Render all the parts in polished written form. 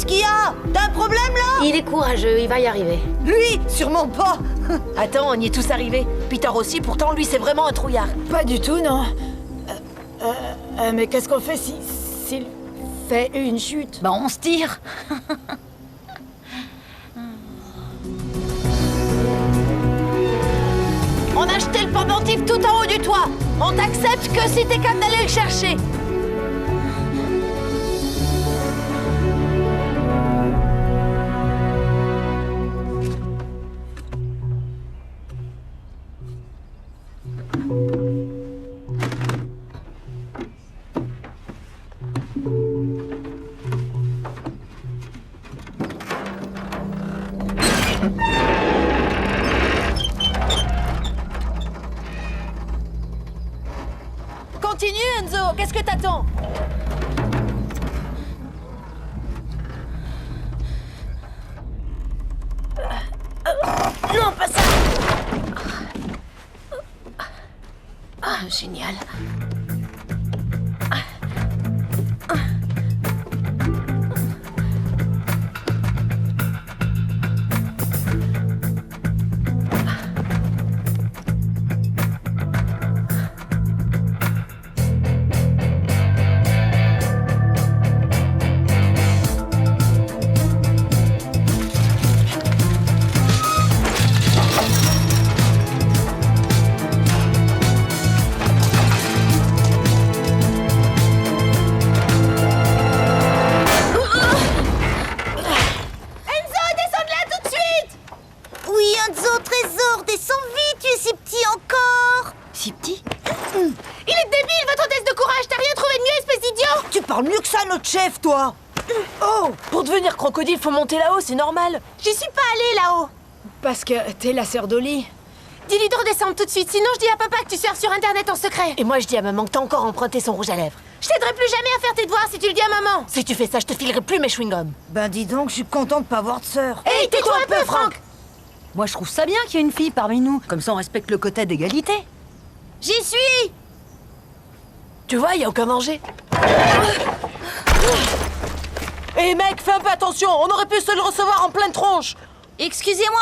Qu'est-ce qu'il y a? T'as un problème, là? Il est courageux, il va y arriver. Lui? Sûrement pas. Attends, on y est tous arrivés. Peter aussi, pourtant, lui, c'est vraiment un trouillard. Pas du tout, non. Mais qu'est-ce qu'on fait s'il fait une chute? Bah, on se tire. On a jeté le pendentif tout en haut du toit. On t'accepte que si t'es capable d'aller le chercher. Continue, Enzo. Qu'est-ce que t'attends? Non, pas ça. Génial. Oui, Enzo, trésor, descends vite, tu es si petit encore. Si petit? Il est débile, votre hôtesse de courage. T'as rien trouvé de mieux, espèce d'idiot? Tu parles mieux que ça, notre chef, toi. Oh, pour devenir crocodile, faut monter là-haut, c'est normal. J'y suis pas allée là-haut. Parce que t'es la sœur d'Oli. Dis-lui de redescendre tout de suite, sinon je dis à papa que tu surfes sur Internet en secret. Et moi, je dis à maman que t'as encore emprunté son rouge à lèvres. Je t'aiderai plus jamais à faire tes devoirs si tu le dis à maman. Si tu fais ça, je te filerai plus mes chewing-gums. Ben dis donc, je suis content de pas avoir de sœur. Hey, tais-toi un peu, Franck. Moi, je trouve ça bien qu'il y ait une fille parmi nous. Comme ça, on respecte le quota d'égalité. J'y suis. Tu vois, y a aucun danger. Hé mec, fais un peu attention, on aurait pu se le recevoir en pleine tronche. Excusez-moi.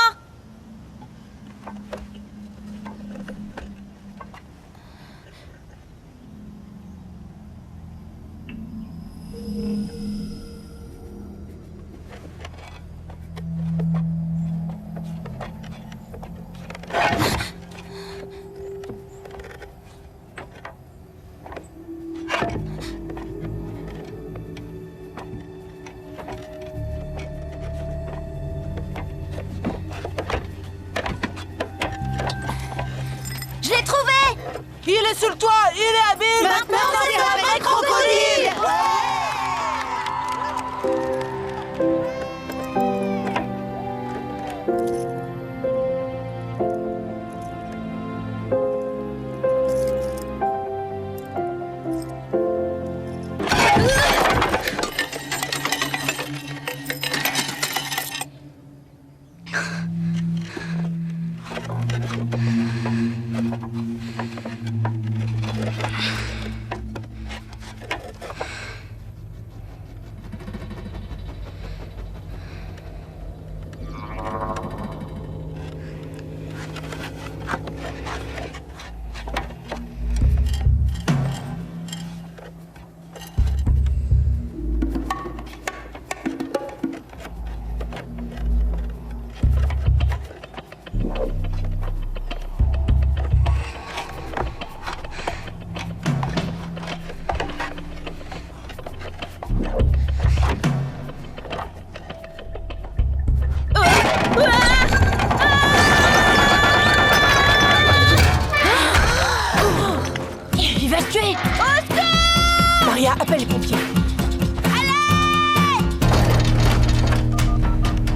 Je l'ai trouvé. Il est sur le toit, il est habile. Maintenant, c'est un vrai crocodile. Il va se tuer. Maria, appelle les pompiers.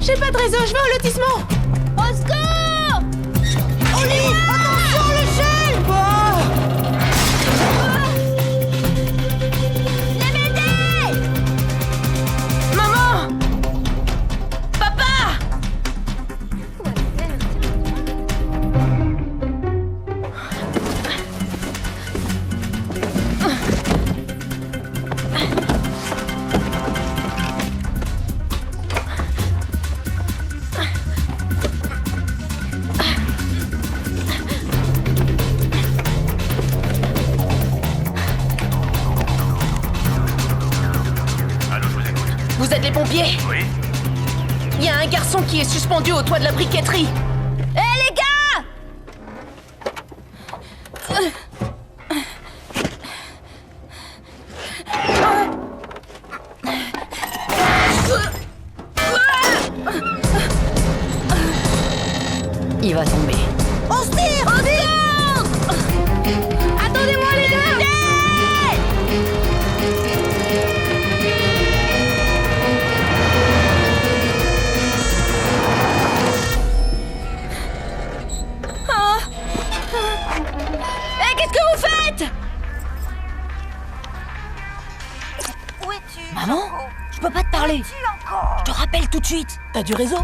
J'ai pas de réseau, je vais au lotissement. Au secours. Oli, attention, l'échelle. Maman. Papa. Vous êtes les pompiers? Oui. Il y a un garçon qui est suspendu au toit de la briqueterie. Hé les gars! Il va tomber. On se tire! On se tire! Attendez-moi les deux! Qu'est-ce que vous faites? Où es-tu? Maman, je peux pas te parler. Es-tu encore? Je te rappelle tout de suite. T'as du réseau?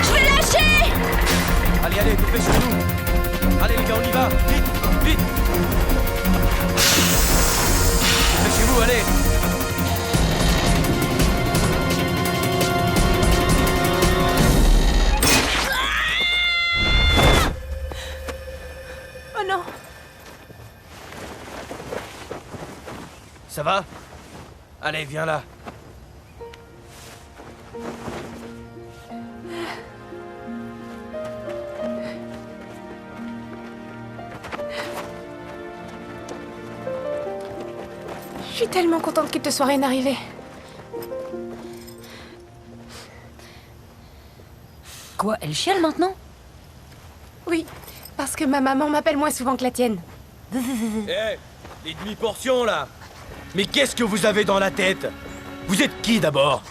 Je vais lâcher! Allez, allez, dépêchez-nous. Allez les gars, on y va. Vite, vite. Dépêchez-vous, allez. Oh non! Ça va? Allez, viens là. Je suis tellement contente qu'il te soit rien arrivé. Quoi, elle chiale maintenant? Oui, parce que ma maman m'appelle moins souvent que la tienne. Eh, les demi-portions là. Mais qu'est-ce que vous avez dans la tête? Vous êtes qui d'abord?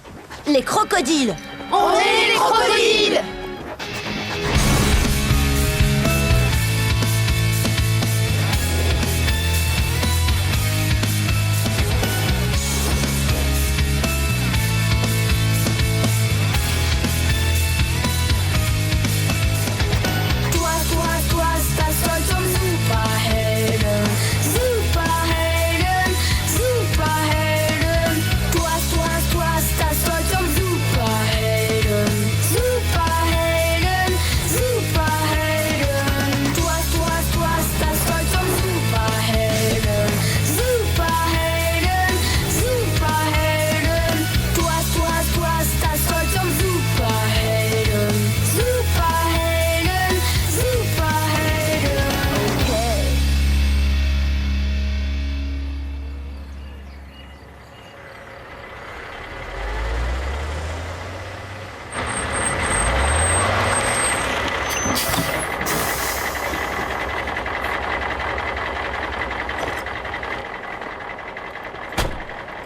Les crocodiles! On est les crocodiles!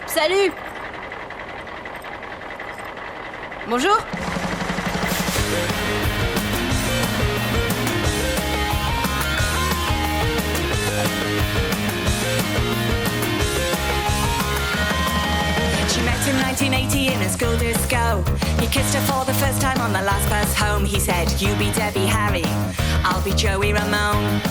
Salut! Bonjour! She met in 1980 in a school disco. He kissed her for the first time on the last bus home. He said, "You be Debbie Harry, I'll be Joey Ramone."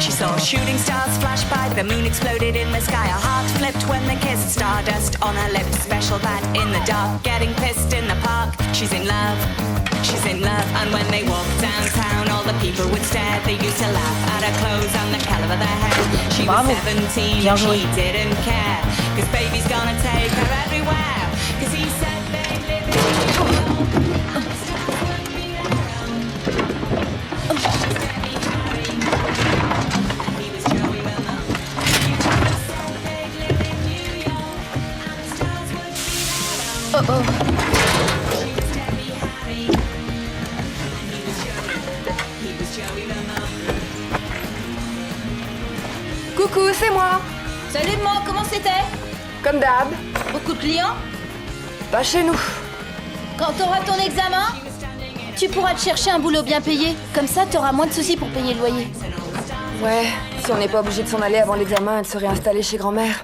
She saw shooting stars flash by, the moon exploded in the sky. Her heart flipped when they kissed, stardust on her lips. Special bat in the dark, getting pissed in the park. She's in love, she's in love. And when they walked downtown, all the people would stare. They used to laugh at her clothes and the colour of their hair. She was 17 and she didn't care, 'cause baby's gonna take her everywhere. 'Cause he said they live in New York, and the stars would be around. She's Debbie Harry, and he was Joey Ramone. He said they'd live in New York, and the stars would be around. She was Debbie Harry, and he was Joey Ramone. Coucou, c'est moi! Salut maman, comment c'était? Comme d'hab. Beaucoup de clients? Pas chez nous. Quand t'auras ton examen, tu pourras te chercher un boulot bien payé. Comme ça, t'auras moins de soucis pour payer le loyer. Ouais, si on n'est pas obligé de s'en aller avant l'examen et de se réinstaller chez grand-mère.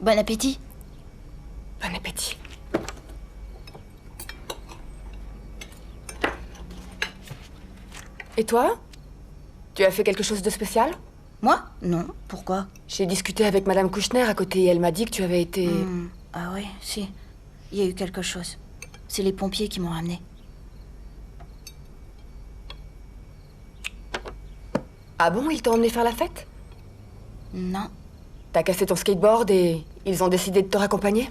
Bon appétit. Bon appétit. Et toi? Tu as fait quelque chose de spécial? Moi? Non. Pourquoi? J'ai discuté avec Madame Kouchner à côté et elle m'a dit que tu avais été... Ah oui, si. Il y a eu quelque chose. C'est les pompiers qui m'ont ramené. Ah bon, ils t'ont emmené faire la fête? Non, T'as cassé ton skateboard et ils ont décidé de te raccompagner?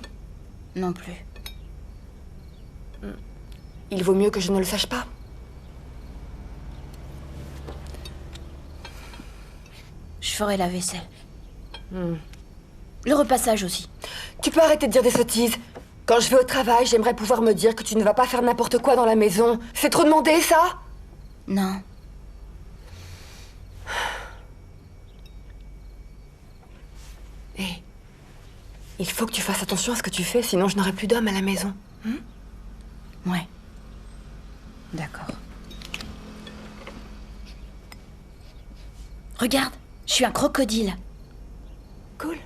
non plus. Il vaut mieux que je ne le sache pas. Je ferai la vaisselle. Le repassage aussi. Tu peux arrêter de dire des sottises. Quand je vais au travail, j'aimerais pouvoir me dire que tu ne vas pas faire n'importe quoi dans la maison. C'est trop demandé, ça? Non. Hé, il faut que tu fasses attention à ce que tu fais, sinon je n'aurai plus d'hommes à la maison. Ouais. D'accord. Regarde, je suis un crocodile. Cool.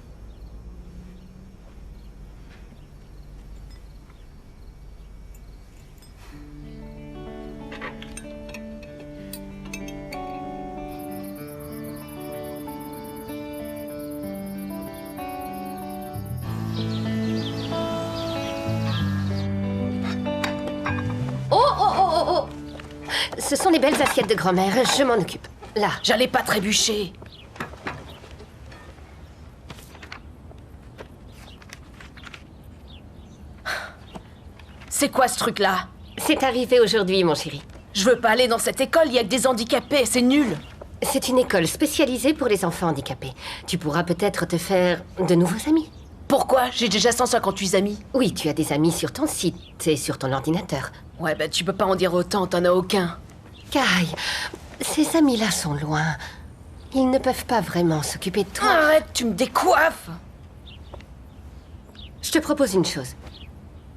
Ce sont les belles assiettes de grand-mère, je m'en occupe. Là. J'allais pas trébucher. C'est quoi ce truc-là? C'est arrivé aujourd'hui, mon chéri. Je veux pas aller dans cette école, il y a que des handicapés, c'est nul. C'est une école spécialisée pour les enfants handicapés. Tu pourras peut-être te faire de nouveaux amis. Pourquoi? J'ai déjà 158 amis. Oui, tu as des amis sur ton site et sur ton ordinateur. Ouais, bah tu peux pas en dire autant, t'en as aucun. Kai, ces amis-là sont loin. Ils ne peuvent pas vraiment s'occuper de toi. Arrête, tu me décoiffes. Je te propose une chose.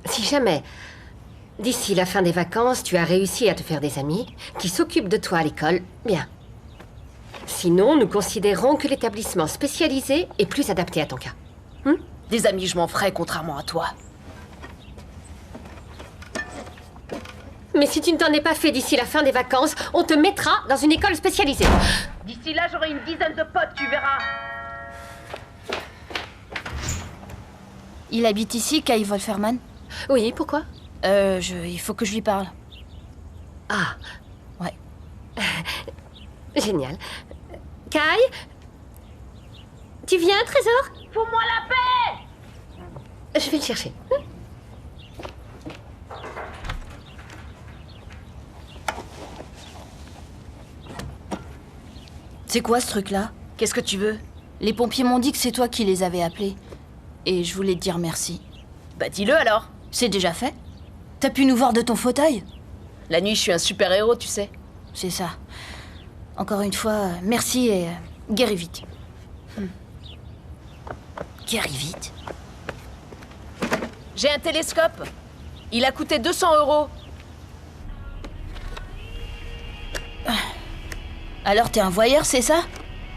Si jamais, d'ici la fin des vacances, tu as réussi à te faire des amis qui s'occupent de toi à l'école, bien. Sinon, nous considérons que l'établissement spécialisé est plus adapté à ton cas. Des amis, je m'en ferai, contrairement à toi. Mais si tu ne t'en es pas fait d'ici la fin des vacances, on te mettra dans une école spécialisée. D'ici là, j'aurai une dizaine de potes, tu verras. Il habite ici, Kai Wolferman? Oui, pourquoi? Il faut que je lui parle. Ah, Ouais. génial. Kai? Tu viens, Trésor? Fous-moi la paix! Je vais le chercher. C'est quoi ce truc-là? Qu'est-ce que tu veux? Les pompiers m'ont dit que c'est toi qui les avais appelés. Et je voulais te dire merci. Bah dis-le alors. C'est déjà fait? T'as pu nous voir de ton fauteuil? La nuit, je suis un super-héros, tu sais. C'est ça. Encore une fois, merci et guéris vite. Guéris vite? J'ai un télescope. Il a coûté 200 €. Alors t'es un voyeur, c'est ça?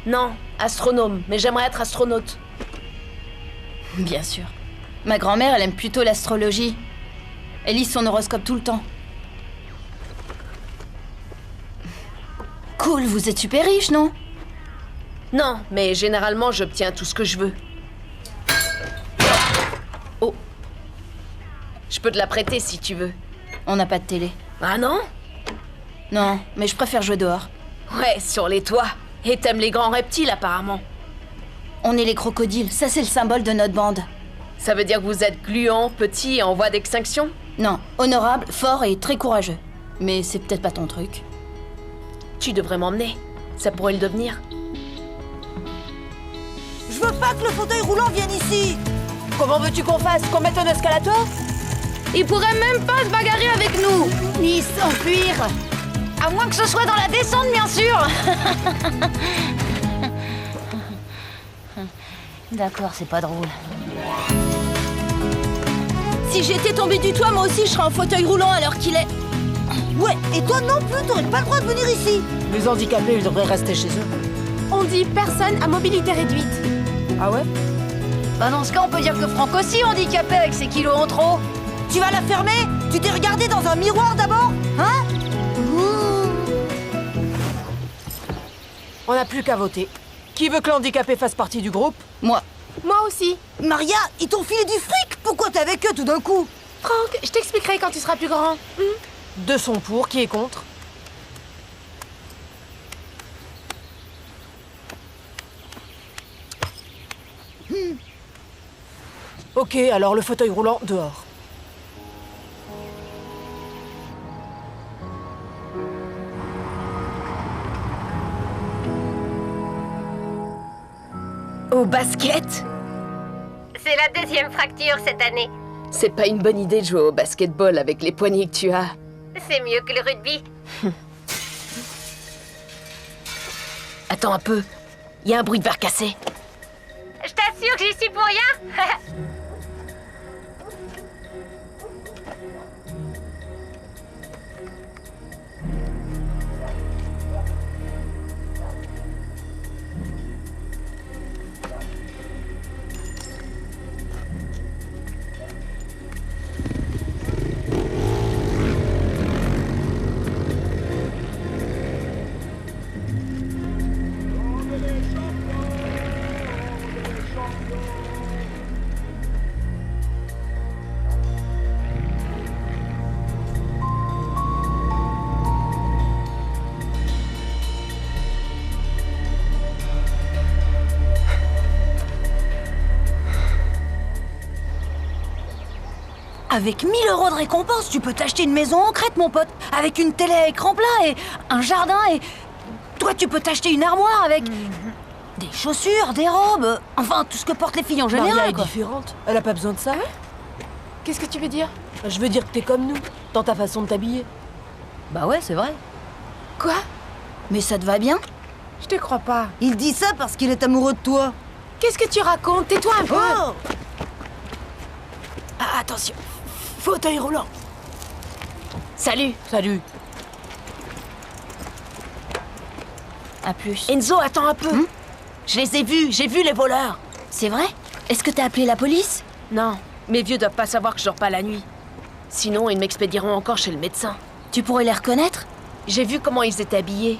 Non, astronome, mais j'aimerais être astronaute. Bien sûr. Ma grand-mère, elle aime plutôt l'astrologie. Elle lit son horoscope tout le temps. Cool, vous êtes super riche, non? Non, mais généralement, j'obtiens tout ce que je veux. Oh. Je peux te la prêter si tu veux. On n'a pas de télé. Ah non? Non, mais je préfère jouer dehors. Ouais, sur les toits. Et t'aimes les grands reptiles, apparemment. On est les crocodiles, ça c'est le symbole de notre bande. Ça veut dire que vous êtes gluants, petits et en voie d'extinction? Non, honorable, fort et très courageux. Mais c'est peut-être pas ton truc. Tu devrais m'emmener. Ça pourrait le devenir. Je veux pas que le fauteuil roulant vienne ici. Comment veux-tu qu'on fasse? Qu'on mette un escalator? Il pourrait même pas se bagarrer avec nous, ni s'enfuir. À moins que ce soit dans la descente, bien sûr. D'accord, c'est pas drôle. Si j'étais tombée du toit, moi aussi je serais en fauteuil roulant à l'heure qu'il est. Ouais, et toi non plus, t'aurais pas le droit de venir ici. Les handicapés, ils devraient rester chez eux. On dit personne à mobilité réduite. Ah ouais? Bah dans ce cas, on peut dire que Franck aussi est handicapé avec ses kilos en trop. Tu vas la fermer? Tu t'es regardé dans un miroir d'abord? Hein? On n'a plus qu'à voter. Qui veut que l'handicapé fasse partie du groupe? Moi. Moi aussi. Maria, ils t'ont filé du fric. Pourquoi t'es avec eux tout d'un coup? Franck, je t'expliquerai quand tu seras plus grand. Deux sont pour, qui est contre? Ok, alors le fauteuil roulant dehors. Au basket? C'est la deuxième fracture cette année. C'est pas une bonne idée de jouer au basketball avec les poignets que tu as. C'est mieux que le rugby. Attends un peu. Il y a un bruit de verre cassé. Je t'assure que j'y suis pour rien. Avec 1000 € de récompense, tu peux t'acheter une maison en Crète, mon pote. Avec une télé à écran plat et un jardin et... Toi, tu peux t'acheter une armoire avec... des chaussures, des robes... Enfin, tout ce que portent les filles en Maria général, est quoi. différente. Elle a pas besoin de ça. Qu'est-ce que tu veux dire? Je veux dire que t'es comme nous, dans ta façon de t'habiller. Bah ouais, c'est vrai. Quoi? Mais ça te va bien? Je te crois pas. Il dit ça parce qu'il est amoureux de toi. Qu'est-ce que tu racontes? Tais-toi un peu. Oh! Ah, attention. Fauteuil roulant. Salut. Salut. À plus. Enzo, attends un peu. Je les ai vus. J'ai vu les voleurs. C'est vrai? Est-ce que t'as appelé la police? Non, mes vieux doivent pas savoir que je dors pas la nuit. Sinon, ils m'expédieront encore chez le médecin. Tu pourrais les reconnaître? J'ai vu comment ils étaient habillés.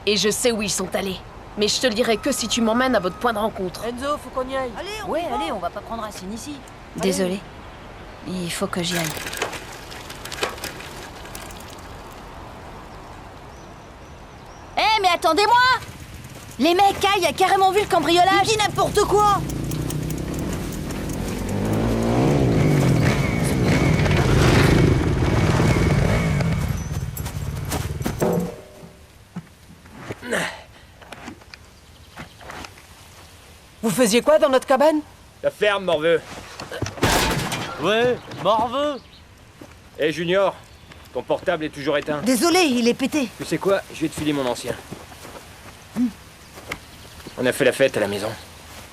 Et je sais où ils sont allés. Mais je te le dirai que si tu m'emmènes à votre point de rencontre. Enzo, faut qu'on y aille. Ouais, allez, on va pas prendre Racine ici. Allez. Désolée. Il faut que j'y aille. Eh, mais attendez-moi! Les mecs, Kai a carrément vu le cambriolage! Il dit n'importe quoi! Vous faisiez quoi dans notre cabane? La ferme, Morveux. Ouais, Morveux. Hé, Junior, ton portable est toujours éteint. Désolé, il est pété. Tu sais quoi? Je vais te filer mon ancien. On a fait la fête à la maison.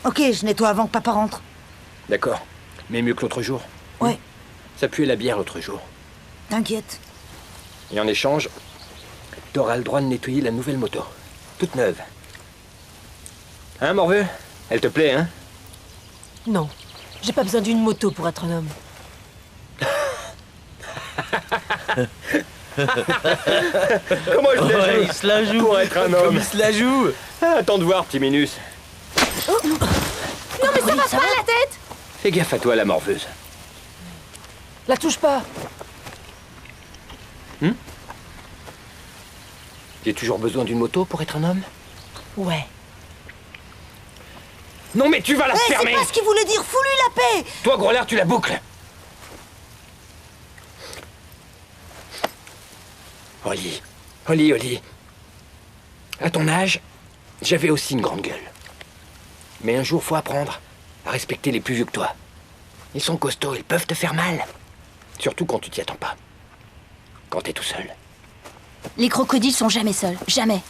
Ok, je nettoie avant que papa rentre. D'accord. Mais mieux que l'autre jour. Ouais, Ça puait la bière l'autre jour. t'inquiète. Et en échange, t'auras le droit de nettoyer la nouvelle moto. Toute neuve. Hein, Morveux? Elle te plaît, hein? Non. J'ai pas besoin d'une moto pour être un homme. Comment je la joue? Il se la joue. Pour être un homme. Il se la joue. Ah, attends de voir, petit Minus. Non, mais ça va pas la tête. Fais gaffe à toi, la morveuse. La touche pas. J'ai toujours besoin d'une moto pour être un homme? Ouais. Non, mais tu vas la fermer! C'est pas ce qu'il voulait dire, fous-lui la paix! Toi, gros lard, tu la boucles! Oli, Oli. À ton âge, j'avais aussi une grande gueule. Mais un jour, faut apprendre à respecter les plus vieux que toi. Ils sont costauds, ils peuvent te faire mal. Surtout quand tu t'y attends pas. Quand t'es tout seul. Les crocodiles sont jamais seuls, jamais.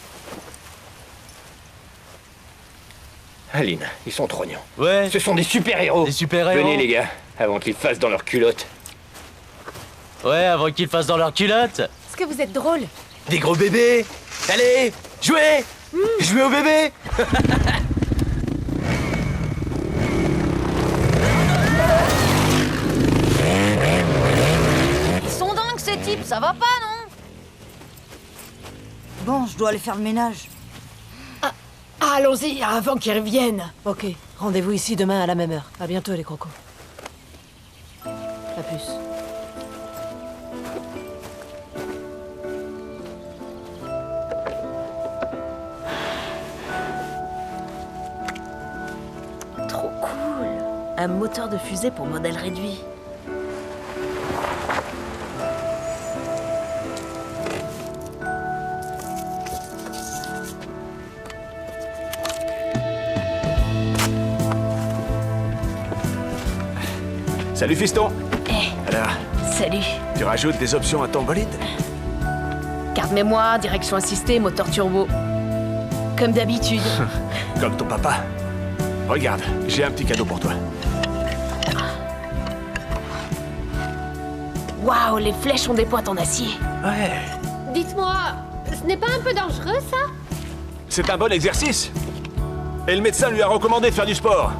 Aline, ils sont trognons. Ouais. Ce sont des super-héros. Des super-héros. Venez, les gars, avant qu'ils fassent dans leurs culottes. Ouais, avant qu'ils fassent dans leur culotte. Est-ce que vous êtes drôle? Des gros bébés! Allez, jouez! Jouez au bébé! Ils sont dingues ces types, ça va pas, non? Bon, je dois aller faire le ménage. Allons-y, avant qu'ils reviennent. Ok, rendez-vous ici demain à la même heure. À bientôt les crocos. À plus. Trop cool. Un moteur de fusée pour modèle réduit. Salut fiston. Alors, Salut. tu rajoutes des options à ton bolide? Carte mémoire, direction assistée, moteur turbo. Comme d'habitude. Comme ton papa. Regarde, j'ai un petit cadeau pour toi. Waouh, les flèches ont des pointes en acier. Ouais. Dites-moi, ce n'est pas un peu dangereux, ça? C'est un bon exercice. Et le médecin lui a recommandé de faire du sport.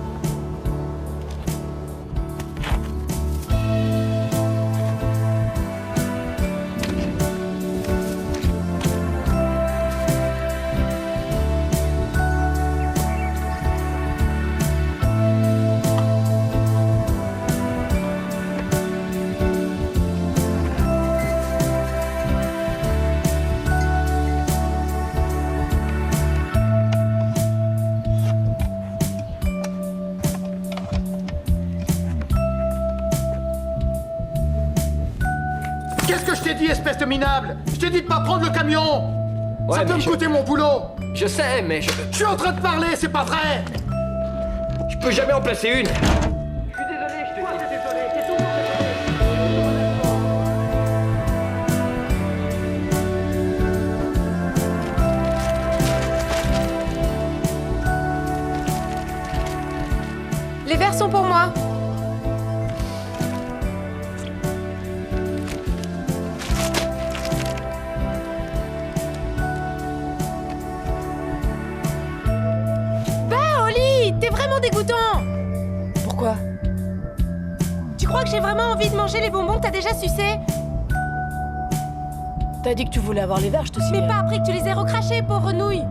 Qu'est-ce que je t'ai dit, espèce de minable? Je t'ai dit de pas prendre le camion! Ouais, Ça peut mais me coûter mon boulot! Je sais, mais je Je suis en train de parler, c'est pas vrai! peux jamais en placer une. Les verres sont pour moi. Bah, Oli, t'es vraiment dégoûtant. Pourquoi? Tu crois que j'ai vraiment envie de manger les bonbons que t'as déjà sucés? T'as dit que tu voulais avoir les verres, je te signale. Mais pas après que tu les aies recrachés, pauvre nouille.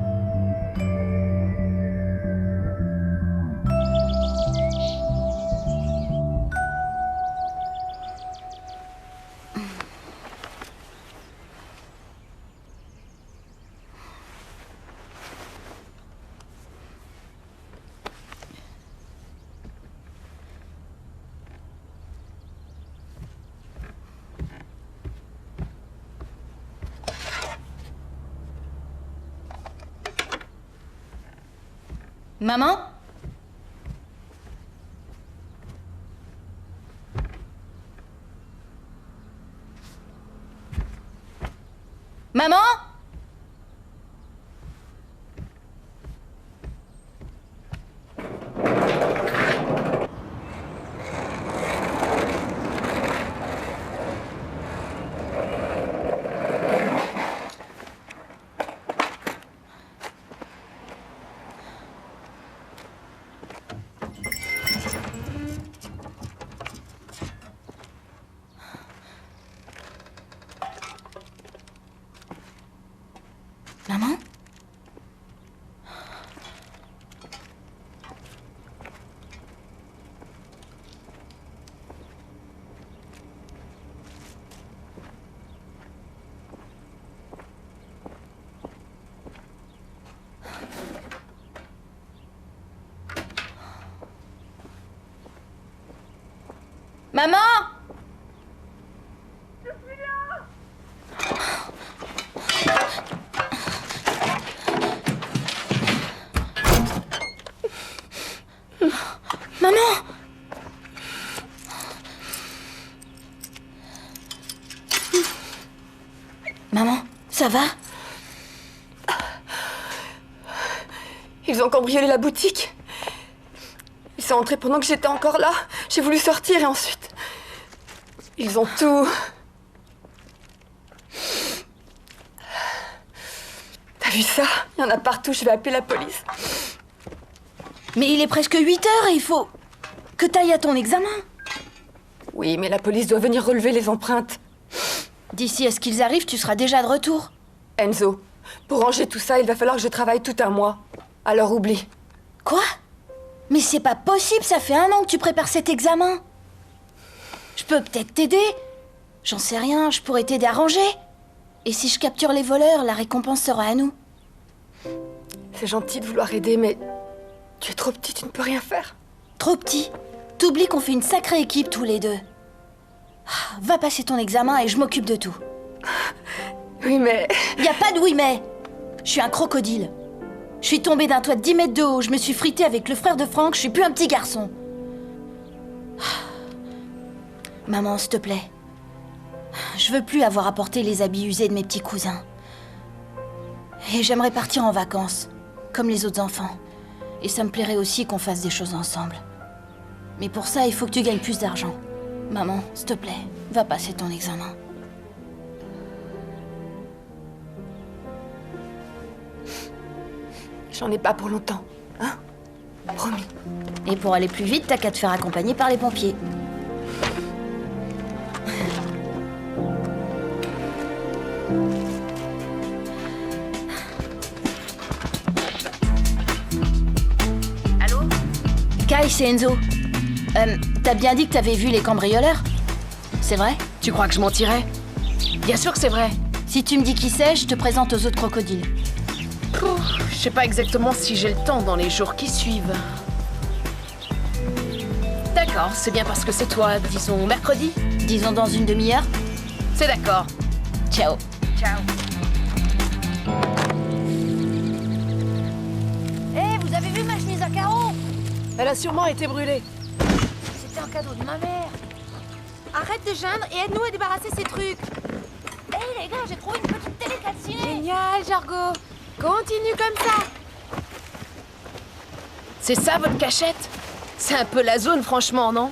Maman? Maman? Maman? Maman? Maman! Maman, ça va? Ils ont cambriolé la boutique. Ils sont entrés pendant que j'étais encore là. J'ai voulu sortir et ensuite... Ils ont tout... T'as vu ça? Il y en a partout, je vais appeler la police. Mais il est presque 8 heures et il faut que t'ailles à ton examen. Oui, mais la police doit venir relever les empreintes. D'ici à ce qu'ils arrivent, tu seras déjà de retour. Enzo, pour ranger tout ça, il va falloir que je travaille tout un mois. Alors oublie. Quoi? Mais c'est pas possible, ça fait 1 an que tu prépares cet examen. Je peux peut-être t'aider. J'en sais rien, je pourrais t'aider à ranger. Et si je capture les voleurs, la récompense sera à nous. C'est gentil de vouloir aider, mais tu es trop petit, tu ne peux rien faire. Trop petit? T'oublies qu'on fait une sacrée équipe tous les deux. Va passer ton examen et je m'occupe de tout. Oui, mais... Y a pas de oui mais. Je suis un crocodile. Je suis tombée d'un toit de 10 mètres de haut, je me suis fritée avec le frère de Franck, je suis plus un petit garçon. Maman, s'il te plaît. Je veux plus avoir à porter les habits usés de mes petits cousins. Et j'aimerais partir en vacances, comme les autres enfants. Et ça me plairait aussi qu'on fasse des choses ensemble. Mais pour ça, il faut que tu gagnes plus d'argent. Maman, s'il te plaît, va passer ton examen. J'en ai pas pour longtemps, hein? Promis. Et pour aller plus vite, t'as qu'à te faire accompagner par les pompiers. Allô? Kai, c'est Enzo. T'as bien dit que t'avais vu les cambrioleurs? C'est vrai? Tu crois que je mentirais? Bien sûr que c'est vrai. Si tu me dis qui c'est, je te présente aux autres crocodiles. Je sais pas exactement si j'ai le temps dans les jours qui suivent. D'accord, c'est bien parce que c'est toi, disons mercredi? Disons dans une demi-heure. C'est d'accord. Ciao. Ciao. Hé, vous avez vu ma chemise à carreaux? Elle a sûrement été brûlée. C'était un cadeau de ma mère. Arrête de geindre et aide-nous à débarrasser ces trucs. Hé les gars, j'ai trouvé une petite télé 4 ciné. Génial, Jargo. Continue comme ça. C'est ça votre cachette? C'est un peu la zone, franchement, non?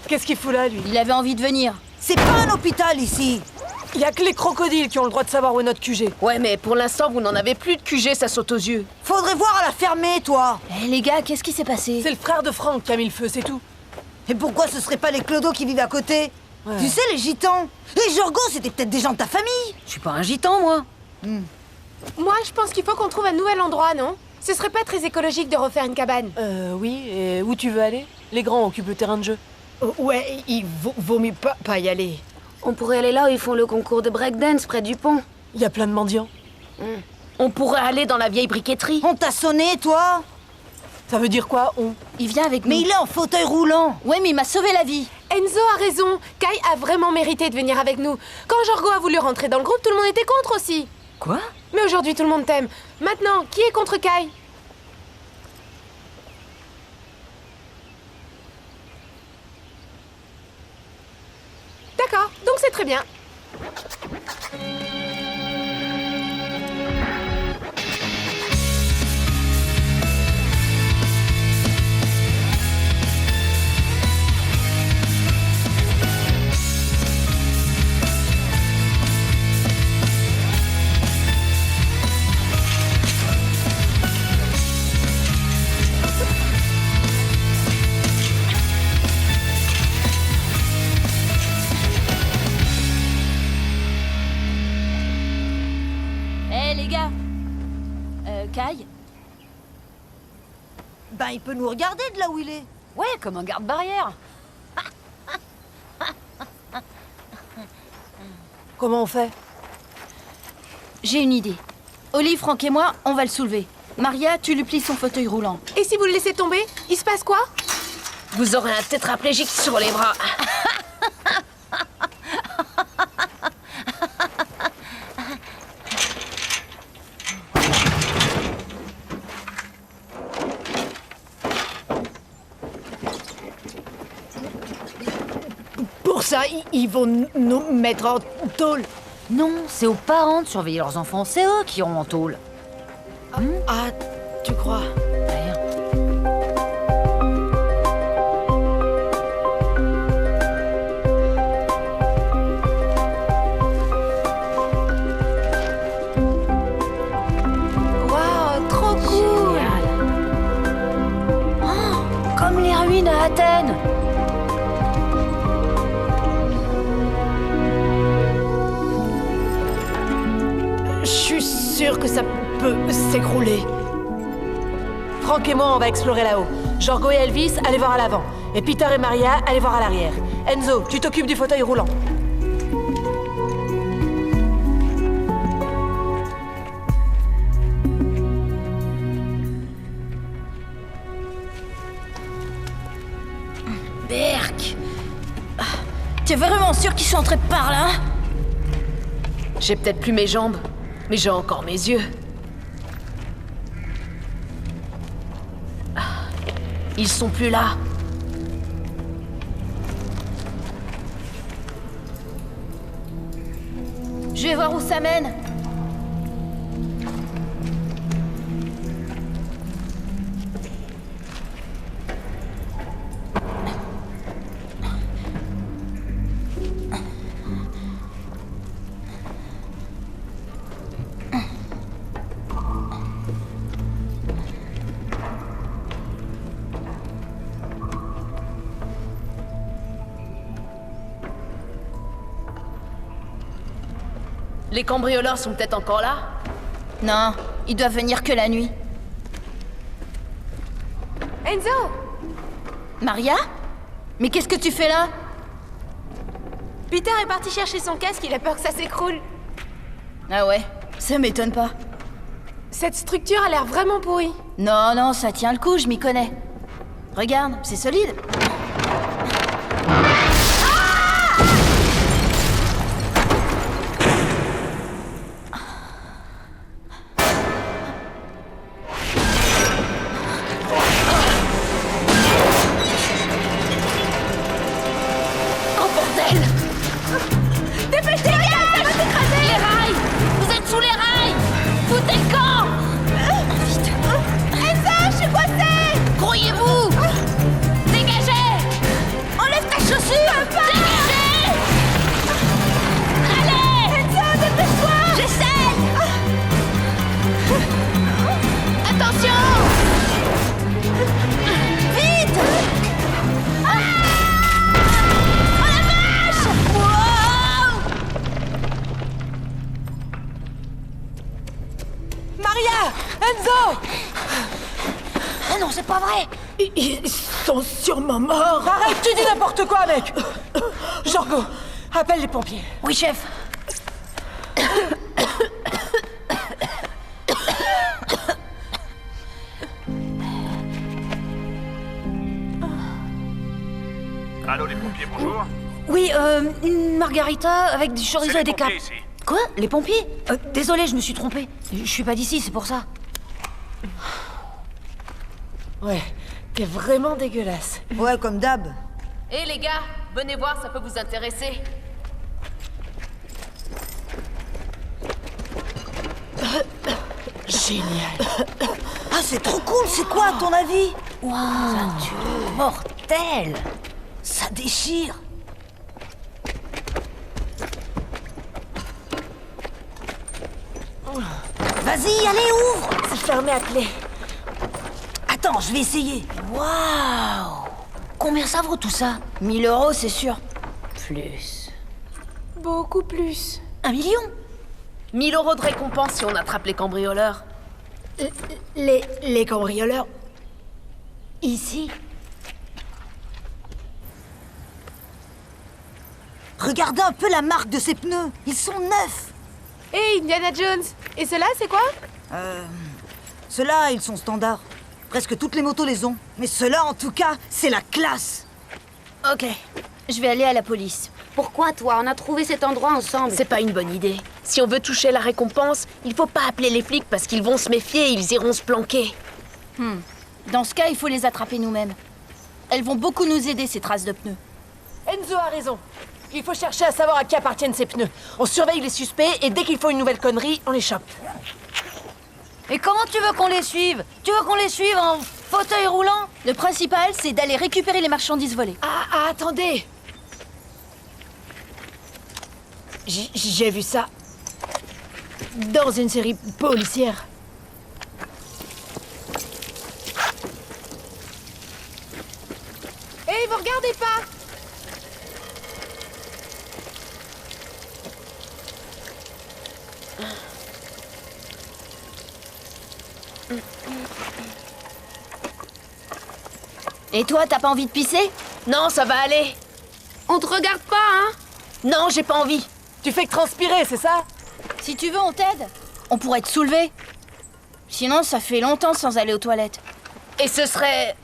Qu'est-ce qu'il fout là, lui? Il avait envie de venir. C'est pas un hôpital ici. Il y a que les crocodiles qui ont le droit de savoir où est notre QG. Ouais, mais pour l'instant, vous n'en avez plus de QG, ça saute aux yeux. Faudrait voir à la fermer, toi. Hé les gars, qu'est-ce qui s'est passé? C'est le frère de Franck qui a mis le feu, c'est tout. Et pourquoi ce serait pas les clodos qui vivent à côté? Ouais. Tu sais, les gitans. Les Jorgo, c'était peut-être des gens de ta famille. Je suis pas un gitan, moi. Moi, je pense qu'il faut qu'on trouve un nouvel endroit, non? Ce serait pas très écologique de refaire une cabane. Oui, et où tu veux aller? Les grands occupent le terrain de jeu. Ouais, il vaut mieux pas y aller. On pourrait aller là où ils font le concours de breakdance près du pont. Il y a plein de mendiants. On pourrait aller dans la vieille briqueterie. On t'a sonné, toi? Ça veut dire quoi, on? Il vient avec nous. Mais il est en fauteuil roulant. Ouais, mais il m'a sauvé la vie. Enzo a raison. Kai a vraiment mérité de venir avec nous. Quand Jorgo a voulu rentrer dans le groupe, tout le monde était contre aussi. Quoi? Mais aujourd'hui, tout le monde t'aime. Maintenant, qui est contre Kai? D'accord, donc c'est très bien. Hé les gars. Kai? Ben, il peut nous regarder de là où il est. Ouais, comme un garde-barrière. Comment on fait? J'ai une idée. Olive, Franck et moi, on va le soulever. Maria, tu lui plies son fauteuil roulant. Et si vous le laissez tomber, il se passe quoi? Vous aurez un tétraplégique sur les bras. Pour ça, ils vont nous mettre en tôle. Non, c'est aux parents de surveiller leurs enfants. C'est eux qui iront en tôle. Ah, tu crois? D'ailleurs. Waouh, trop cool! Comme les ruines à Athènes. Je suis sûre que ça peut s'écrouler. Franck et moi, on va explorer là-haut. Jorgo et Elvis, allez voir à l'avant. Et Peter et Maria, allez voir à l'arrière. Enzo, tu t'occupes du fauteuil roulant. Berk! T'es vraiment sûr qu'ils sont entrés par là? J'ai peut-être plus mes jambes, mais j'ai encore mes yeux. Ils sont plus là. Je vais voir où ça mène. Les cambrioleurs sont peut-être encore là? Non, ils doivent venir que la nuit. Enzo! Maria? Mais qu'est-ce que tu fais là? Peter est parti chercher son casque, il a peur que ça s'écroule. Ah ouais, ça m'étonne pas. Cette structure a l'air vraiment pourrie. Non, non, ça tient le coup, je m'y connais. Regarde, c'est solide. Ah non, c'est pas vrai! Ils sont sûrement morts. Arrête, tu dis n'importe quoi, mec! Jorgo, appelle les pompiers. Oui, chef. Allô, les pompiers, bonjour. Oui, une margarita avec du chorizo et des capes. Quoi? Les pompiers? Désolé, je me suis trompée. Je suis pas d'ici, c'est pour ça. Ouais, t'es vraiment dégueulasse. Ouais, comme d'hab. Hé les gars, venez voir, ça peut vous intéresser. Génial. Ah, c'est trop cool, c'est quoi à ton avis? Wow. Mortel! Ça déchire. Vas-y, allez, ouvre. C'est fermé à clé. Attends, je vais essayer. Waouh! Combien ça vaut tout ça? 1000 €, c'est sûr. Plus. Beaucoup plus. 1 million? 1000 € de récompense si on attrape les cambrioleurs. Les cambrioleurs. Ici? Regardez un peu la marque de ces pneus. Ils sont neufs. Hé, Indiana Jones! Et ceux-là, c'est quoi? Ceux-là, ils sont standards. Presque toutes les motos les ont. Mais ceux-là, en tout cas, c'est la classe. Ok, je vais aller à la police. Pourquoi toi? On a trouvé cet endroit ensemble. C'est pas une bonne idée. Si on veut toucher la récompense, il faut pas appeler les flics parce qu'ils vont se méfier et ils iront se planquer. Dans ce cas, il faut les attraper nous-mêmes. Elles vont beaucoup nous aider, ces traces de pneus. Enzo a raison. Il faut chercher à savoir à qui appartiennent ces pneus. On surveille les suspects et dès qu'ils font une nouvelle connerie, on les chope. Et comment tu veux qu'on les suive? Tu veux qu'on les suive en fauteuil roulant? Le principal, c'est d'aller récupérer les marchandises volées. Ah, attendez! J'ai vu ça dans une série policière. Hé, vous regardez pas! Et toi, t'as pas envie de pisser? Non, ça va aller. On te regarde pas, hein? Non, j'ai pas envie. Tu fais que transpirer, c'est ça? Si tu veux, on t'aide. On pourrait te soulever. Sinon, ça fait longtemps sans aller aux toilettes. Et ce serait...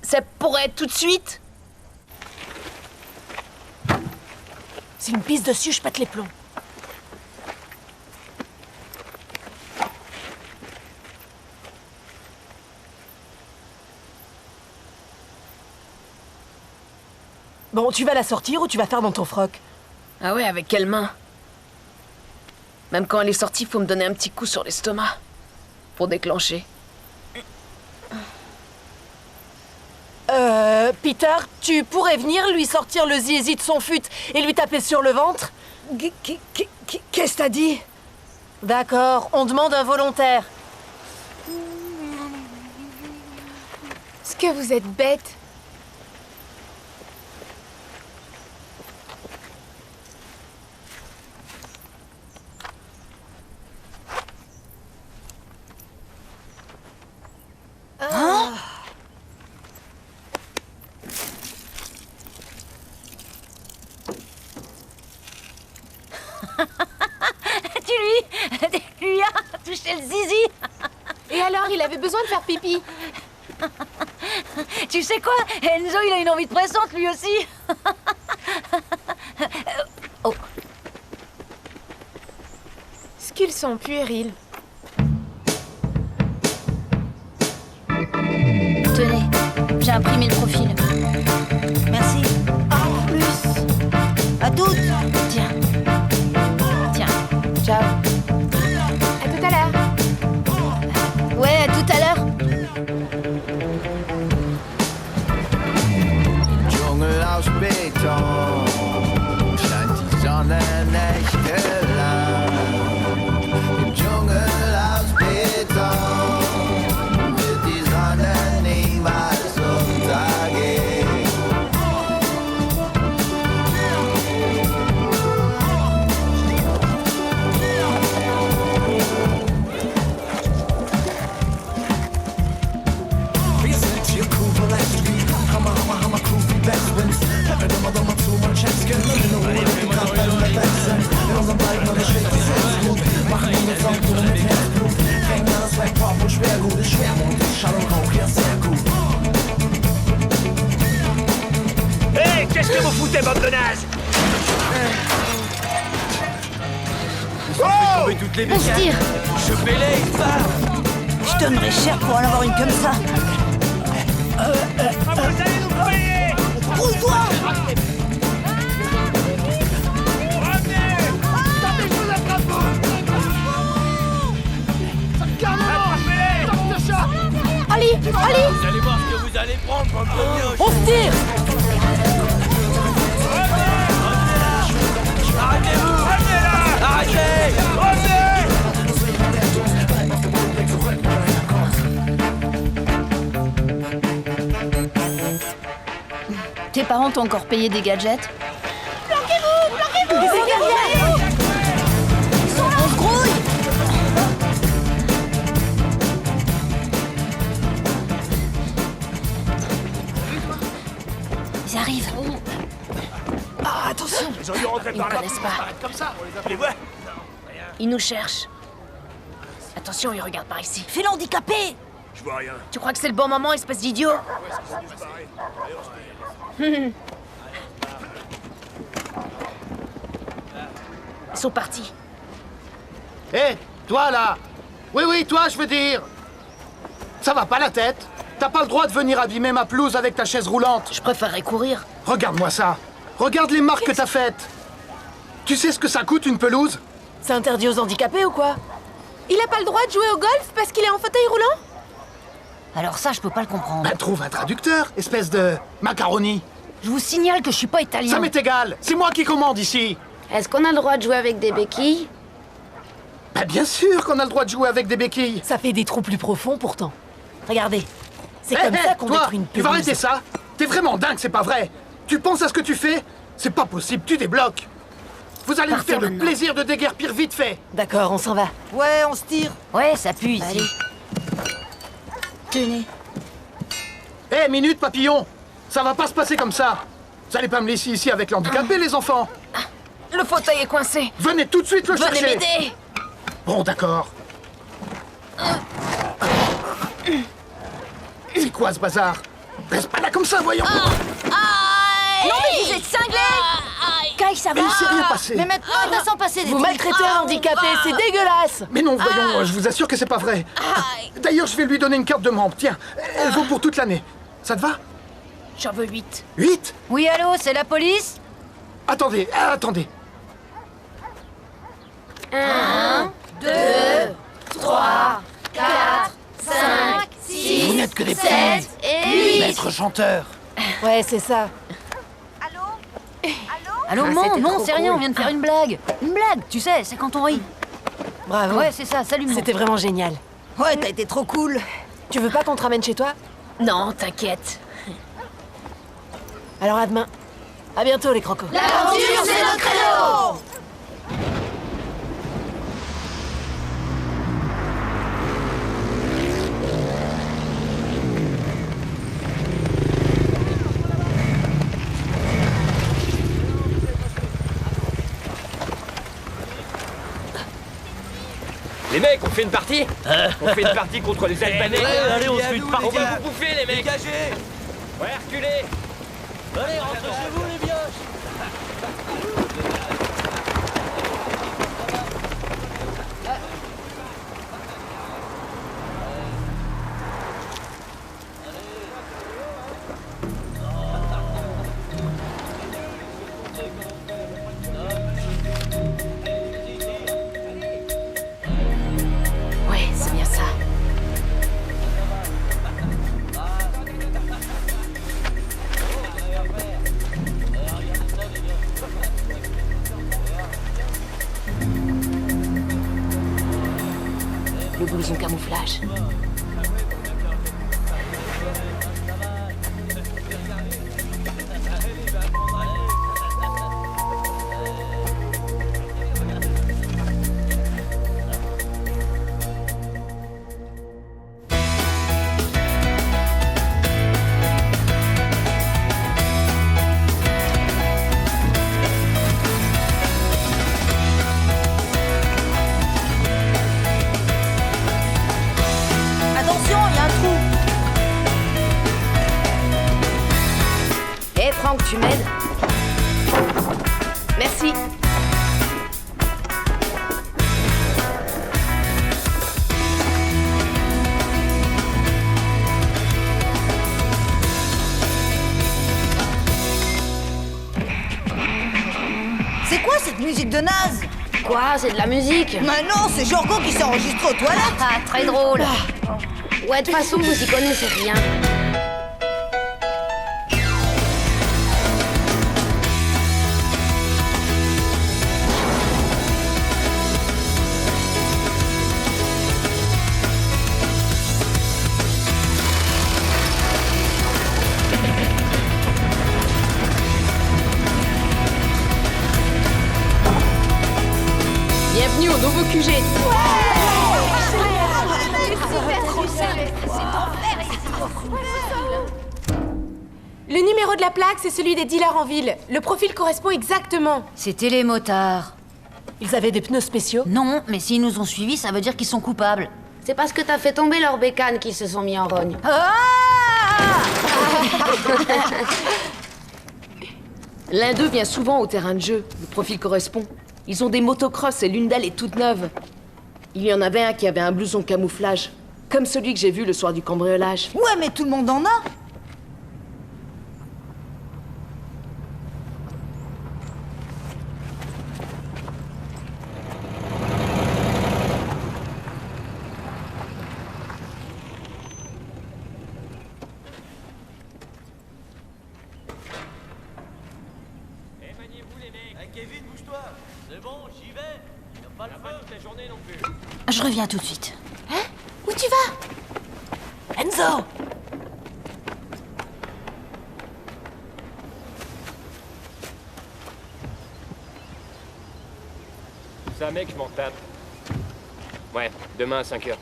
Ça pourrait être tout de suite? Si une pisse dessus, je pète les plombs. Bon, tu vas la sortir ou tu vas faire dans ton froc? Ah ouais, avec quelle main? Même quand elle est sortie, faut me donner un petit coup sur l'estomac. Pour déclencher. Peter, tu pourrais venir lui sortir le zizi de son fut et lui taper sur le ventre? Qu'est-ce que t'as dit? D'accord, on demande un volontaire. Est-ce que vous êtes bête? Tu lui as touché le zizi. Et alors, il avait besoin de faire pipi. Tu sais quoi? Enzo, il a une envie de pressante, lui aussi. Oh. Est-ce qu'ils sont puérils? Tenez, j'ai imprimé le profil. Merci. En plus. À toutes. Tiens. Tiens. Ciao. À tout à l'heure. Ouais, à tout à l'heure. Dschungel aus Beton, scheint die Sonne nicht lang. Im Dschungel aus Beton wird die Sonne niemals untergehen. Wir sind hier cool, vielleicht wie Hammer, cool wie Bestwins. Immer zu much Chesken. In der Ruhe, die Kraft, weil wir weg sind. In unseren Beinen und der Schritt ist jetzt gut. Machen ihn jetzt auch gut mit Herzblut. Hängen alles weg, Pop und Schwergut. Ist Schwermut, ist Schall und Rauch, ja sehr gut. Hé, qu'est-ce que vous foutez, bande de nazes? Oh! Toutes les On se tire. Chopez-les, il part. Je donnerais cher pour en avoir une comme ça. Vous allez nous payer! Brouille-toi! Revenez! Tapez, je vous attrape! Attrapez-les! Tape de chat! Ali! Ali! Vous allez voir ce que vous allez prendre, bande de mioches. On se tire! Arrêtez-vous! Revenez là! Arrêtez! Revenez! Tes parents t'ont encore payé des gadgets? Des guerriers! On se grouille! Ils arrivent. Ah, attention! Ils ont dû rentrer Ils par me là. connaissent pas. Comme ça, on les voit. Ils nous cherchent. Attention, ils regardent par ici. Fais l'handicapé! Je vois rien. Tu crois que c'est le bon moment, espèce d'idiot? Ils sont partis. Hé, toi là! Oui, toi, je veux dire! Ça va pas la tête? T'as pas le droit de venir abîmer ma pelouse avec ta chaise roulante! Je préférerais courir. Regarde-moi ça! Regarde les marques que t'as faites! Tu sais ce que ça coûte une pelouse? C'est interdit aux handicapés ou quoi? Il a pas le droit de jouer au golf parce qu'il est en fauteuil roulant? Alors ça, je peux pas le comprendre. Ben trouve un traducteur, espèce de macaroni! Je vous signale que je suis pas italien. Ça m'est égal! C'est moi qui commande ici! Est-ce qu'on a le droit de jouer avec des béquilles? Ben bien sûr qu'on a le droit de jouer avec des béquilles! Ça fait des trous plus profonds pourtant. Regardez, c'est Hé, comme hé, ça qu'on toi, détruit une tu vas pelouse. arrêter ça? T'es vraiment dingue, c'est pas vrai! Tu penses à ce que tu fais? C'est pas possible, tu débloques! Vous allez me Partez faire le maintenant. plaisir de déguerpir vite fait! D'accord, on s'en va. Ouais, on se tire. Ouais, ça pue ici. Allez. Tenez. Hé, minute, papillon! Ça va pas se passer comme ça! Vous allez pas me laisser ici avec l'handicapé, les enfants! Le fauteuil est coincé. Venez tout de suite le chercher! Venez m'aider. Bon, d'accord. C'est quoi ce bazar? Reste pas là comme ça, voyons! Non mais vous êtes cinglés! Kai, ça va? Mais il s'est rien passé! Mais maintenant, il va s'en passer des Vous trucs. maltraitez un handicapé, c'est dégueulasse. Mais non, voyons, je vous assure que c'est pas vrai. D'ailleurs, je vais lui donner une carte de membre. Tiens, elle vaut pour toute l'année. Ça te va? J'en veux 8. 8? Oui, allô, c'est la police? Attendez, attendez. 1, 2, 3, 4, 5, 6, Vous n'êtes que des 7 et 8. maîtres chanteurs. Ouais, c'est ça. Allô, Ah, non, c'était non, trop c'est rien, cool. on vient de faire une blague. Une blague, tu sais, c'est quand on rit. Bravo. Ouais, c'est ça, salut, mon. C'était vraiment génial. Ouais, t'as été trop cool. Tu veux pas qu'on te ramène chez toi? Non, t'inquiète. Alors à demain. À bientôt les crocos. L'aventure, c'est notre credo. Les mecs, on fait une partie? On fait une partie contre les Albanais? allez, on se fait une partie. On va vous bouffer, les mecs! Dégagez! Ouais, reculez! Allez, rentrez chez vous, les mioches! Ouais, c'est bien ça. Le blouson camouflage. Attention, il y a un trou. Hé Franck, tu m'aides? Merci. C'est quoi cette musique de naze? Quoi? C'est de la musique? Mais non, c'est Jorgo qui s'enregistre aux toilettes. Ah, très drôle. Ouais, de toute façon, vous y connaissez rien. Bienvenue au nouveau QG. Le numéro de la plaque, c'est celui des dealers en ville. Le profil correspond exactement. C'était les motards. Ils avaient des pneus spéciaux? Non, mais s'ils nous ont suivis, ça veut dire qu'ils sont coupables. C'est parce que t'as fait tomber leurs bécanes qu'ils se sont mis en rogne. L'un d'eux vient souvent au terrain de jeu. Le profil correspond. Ils ont des motocross et l'une d'elles est toute neuve. Il y en avait un qui avait un blouson camouflage. Comme celui que j'ai vu le soir du cambriolage. Ouais, mais tout le monde en a. Kevin, bouge-toi! C'est bon, j'y vais! Y'a pas le feu toute la journée non plus! Je reviens tout de suite. Où tu vas? Enzo! Ça, mec, je m'en tape. Ouais, demain à 5h.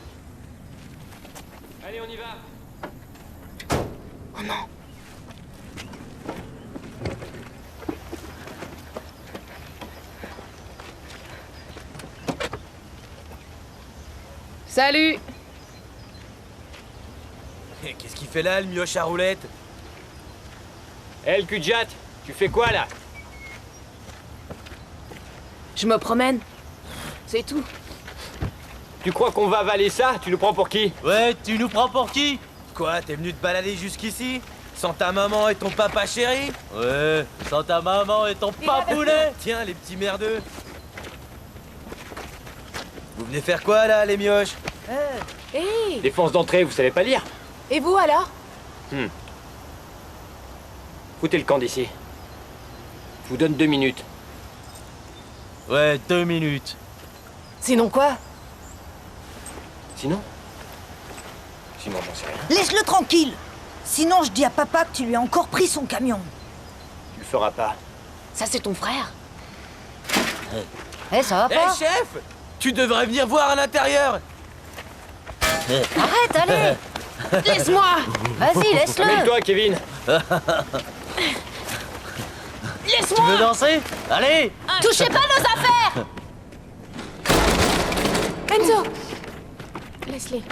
Allez, on y va! Oh non. Salut! Qu'est-ce qu'il fait là, le mioche à roulette? Hé, le cul-de-jatte, tu fais quoi, là? Je me promène. C'est tout. Tu crois qu'on va avaler ça? Tu nous prends pour qui? Ouais, tu nous prends pour qui? Quoi, t'es venu te balader jusqu'ici? Sans ta maman et ton papa chéri? Ouais, sans ta maman et ton papounet. Tiens, les petits merdeux. Vous venez faire quoi, là, les mioches? Hey! Défense d'entrée, vous savez pas lire? Et vous alors? Foutez le camp d'ici. Je vous donne 2 minutes. Ouais, 2 minutes. Sinon quoi? Sinon, j'en sais rien. Laisse-le tranquille. Sinon, je dis à papa que tu lui as encore pris son camion. Tu le feras pas. Ça, c'est ton frère? Eh, ça va Hé, pas? chef! Tu devrais venir voir à l'intérieur. Arrête, allez. Laisse-moi! Vas-y, laisse-le. Amène-toi, Kevin. Tu veux danser? Allez! Touchez pas nos affaires! Enzo! Laisse-les.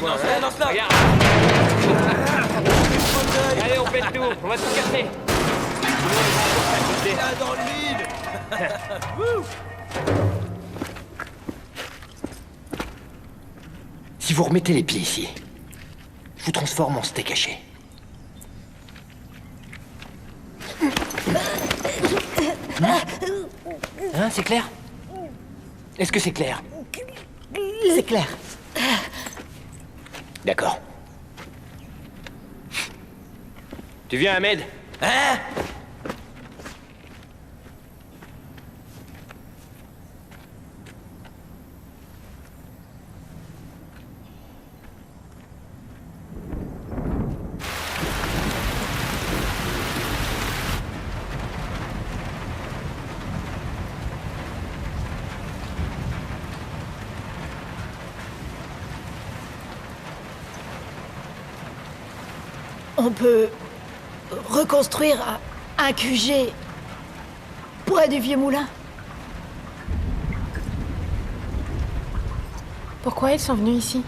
Vas-y, lance-la! Regarde. Allez, on fait tout. On va tout casser. Là, dans le vide! Si vous remettez les pieds ici, je vous transforme en steak haché. Hein, c'est clair? Est-ce que c'est clair? C'est clair. D'accord. Tu viens, Ahmed? Hein? On peut reconstruire un QG près du vieux moulin. Pourquoi ils sont venus ici?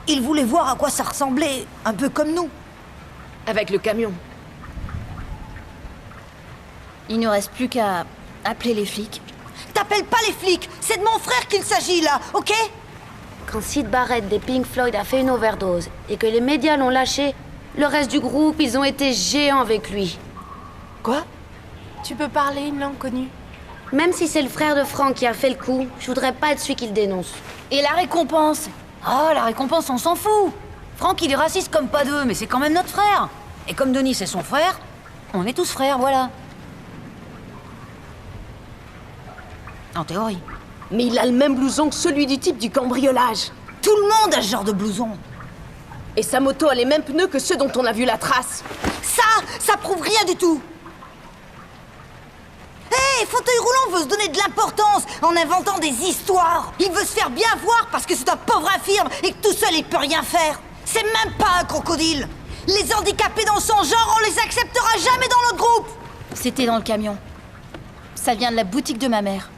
Il voulait voir à quoi ça ressemblait, un peu comme nous. Avec le camion. Il ne reste plus qu'à appeler les flics. T'appelles pas les flics, c'est de mon frère qu'il s'agit là, ok? Quand Syd Barrett des Pink Floyd a fait une overdose et que les médias l'ont lâché, le reste du groupe, ils ont été géants avec lui. Quoi? Tu peux parler une langue connue? Même si c'est le frère de Frank qui a fait le coup, je voudrais pas être celui qui le dénonce. Et la récompense? Oh, la récompense, on s'en fout. Franck, il est raciste comme pas deux, mais c'est quand même notre frère. Et comme Denis, c'est son frère, on est tous frères, voilà. En théorie. Mais il a le même blouson que celui du type du cambriolage. Tout le monde a ce genre de blouson. Et sa moto a les mêmes pneus que ceux dont on a vu la trace. Ça prouve rien du tout. Hé, fauteuil roulant veut se donner de l'importance en inventant des histoires. Il veut se faire bien voir parce que c'est un pauvre infirme et que tout seul il peut rien faire. C'est même pas un crocodile. Les handicapés dans son genre, on les acceptera jamais dans notre groupe. C'était dans le camion. Ça vient de la boutique de ma mère.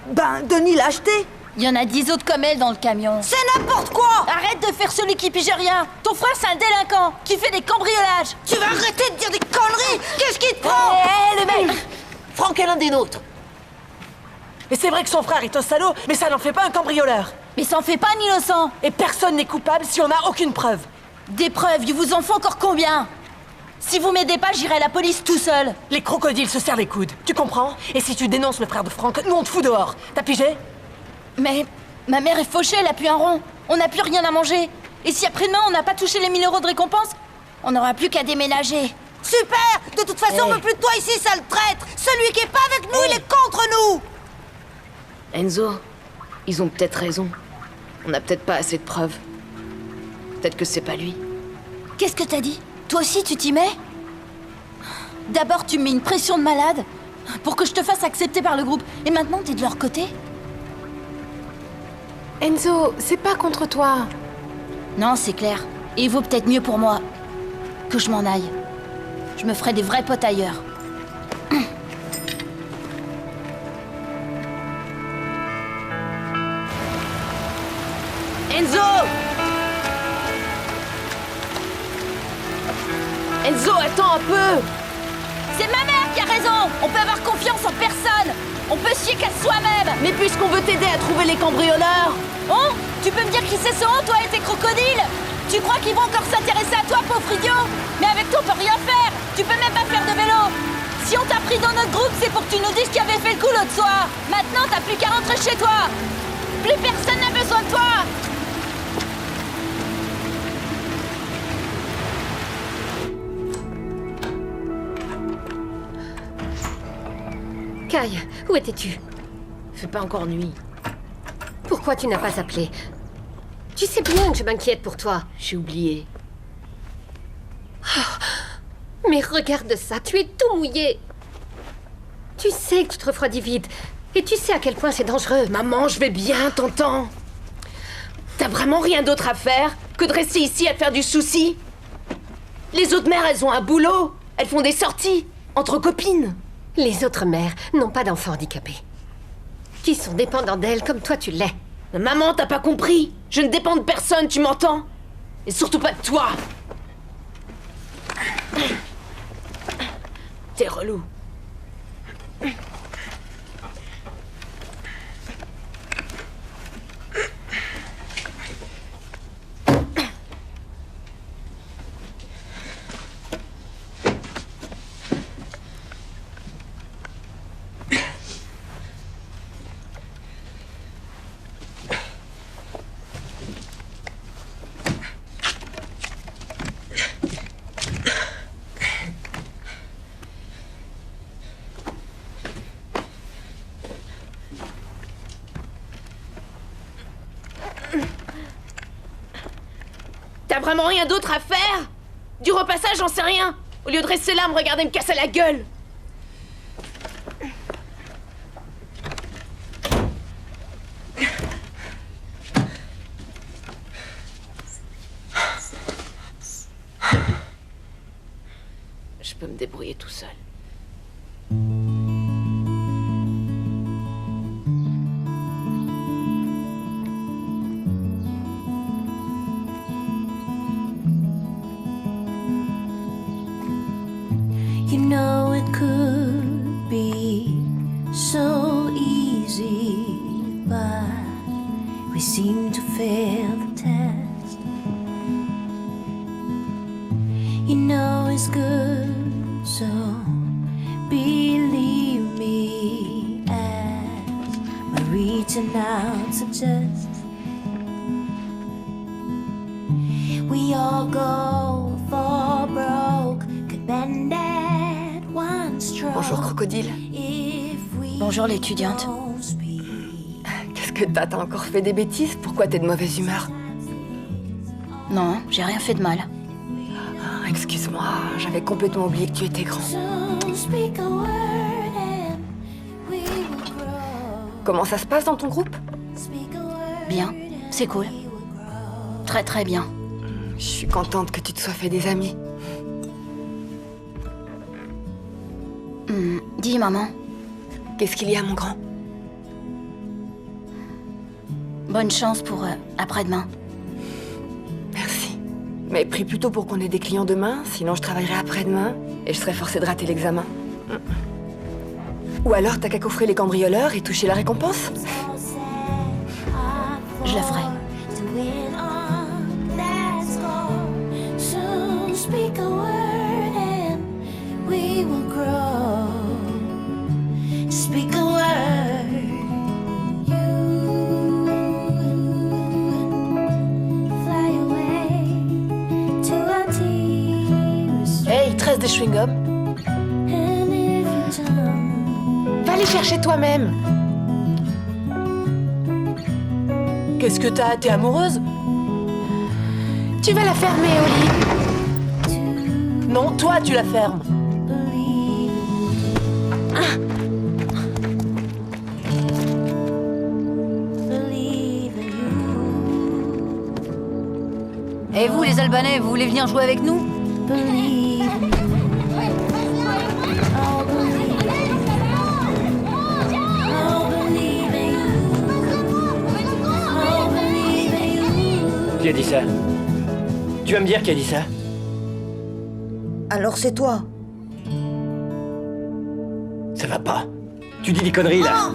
Ben, Denis l'a acheté. Il y en a 10 autres comme elle dans le camion. C'est n'importe quoi. Arrête de faire celui qui pige rien. Ton frère, c'est un délinquant qui fait des cambriolages. Tu vas arrêter de dire des conneries. Qu'est-ce qui te prend? Hé, le mec! Franck est l'un des nôtres. Et c'est vrai que son frère est un salaud, mais ça n'en fait pas un cambrioleur. Mais ça en fait pas un innocent. Et personne n'est coupable si on n'a aucune preuve. Des preuves, il vous en faut encore combien? Si vous m'aidez pas, j'irai à la police tout seul. Les crocodiles se serrent les coudes, tu comprends? Et si tu dénonces le frère de Franck, nous on te fout dehors. T'as pigé? Mais ma mère est fauchée, elle a plus un rond. On n'a plus rien à manger. Et si après-demain on n'a pas touché les 1000 € de récompense, on n'aura plus qu'à déménager. Super! De toute façon, on veut plus de toi ici, sale traître! Celui qui est pas avec nous, il est contre nous! Enzo, ils ont peut-être raison. On n'a peut-être pas assez de preuves. Peut-être que c'est pas lui. Qu'est-ce que t'as dit? Toi aussi, tu t'y mets? D'abord, tu me mets une pression de malade pour que je te fasse accepter par le groupe. Et maintenant, t'es de leur côté? Enzo, c'est pas contre toi. Non, c'est clair. Et il vaut peut-être mieux pour moi que je m'en aille. Je me ferai des vrais potes ailleurs. Enzo! Enzo, attends un peu! C'est ma mère qui a raison! On peut avoir confiance en personne! On peut se fier qu'à soi-même! Mais puisqu'on veut t'aider à trouver les cambrioleurs! Oh! Tu peux me dire qui c'est seront, toi et tes crocodiles? Tu crois qu'ils vont encore s'intéresser à toi, pauvre idiot? Mais avec toi, on peut rien faire! Tu peux même pas faire de vélo! Si on t'a pris dans notre groupe, c'est pour que tu nous dises qui avait fait le coup l'autre soir! Maintenant, t'as plus qu'à rentrer chez toi! Plus personne n'a besoin de toi! Kai, où étais-tu? Fait pas encore nuit. Pourquoi tu n'as pas appelé? Tu sais bien que je m'inquiète pour toi. J'ai oublié. Oh, mais regarde ça, tu es tout mouillé. Tu sais que tu te refroidis vite. Et tu sais à quel point c'est dangereux. Maman, je vais bien, t'entends? T'as vraiment rien d'autre à faire que de rester ici à te faire du souci? Les autres mères, elles ont un boulot. Elles font des sorties, entre copines. Les autres mères n'ont pas d'enfants handicapés. Qui sont dépendants d'elles comme toi tu l'es. Maman, t'as pas compris? Je ne dépends de personne, tu m'entends? Et surtout pas de toi. T'es relou. T'as vraiment rien d'autre à faire? Du repassage, j'en sais rien. Au lieu de rester là, me regarder me casser la gueule. Je peux me débrouiller tout seul. You know it could be so easy, but we seem to fail the test. You know it's good, so believe me as my reaching out suggests. We all go for broke, could bend at one stroke. Bonjour, crocodile. Bonjour, l'étudiante. Qu'est-ce que t'as encore fait des bêtises? Pourquoi t'es de mauvaise humeur? Non, j'ai rien fait de mal. Excuse-moi, j'avais complètement oublié que tu étais grand. Comment ça se passe dans ton groupe? Bien, c'est cool. Très très bien. Je suis contente que tu te sois fait des amis. Dis, maman. Qu'est-ce qu'il y a, mon grand? Bonne chance pour après-demain. Merci. Mais prie plutôt pour qu'on ait des clients demain, sinon je travaillerai après-demain et je serai forcée de rater l'examen. Ou alors t'as qu'à coffrer les cambrioleurs et toucher la récompense? Je le ferai. Speak a word and we will grow. Speak a word. You fly away to our tears. Hey, il te reste des chewing-gums? And if you don't, Va les chercher toi-même. Qu'est-ce que t'as? T'es amoureuse? Tu vas la fermer, Oli. Non, toi, tu la fermes. Et vous, les Albanais, vous voulez venir jouer avec nous? Qui a dit ça? Tu vas me dire qui a dit ça? Alors c'est toi. Ça va pas. Tu dis des conneries, là.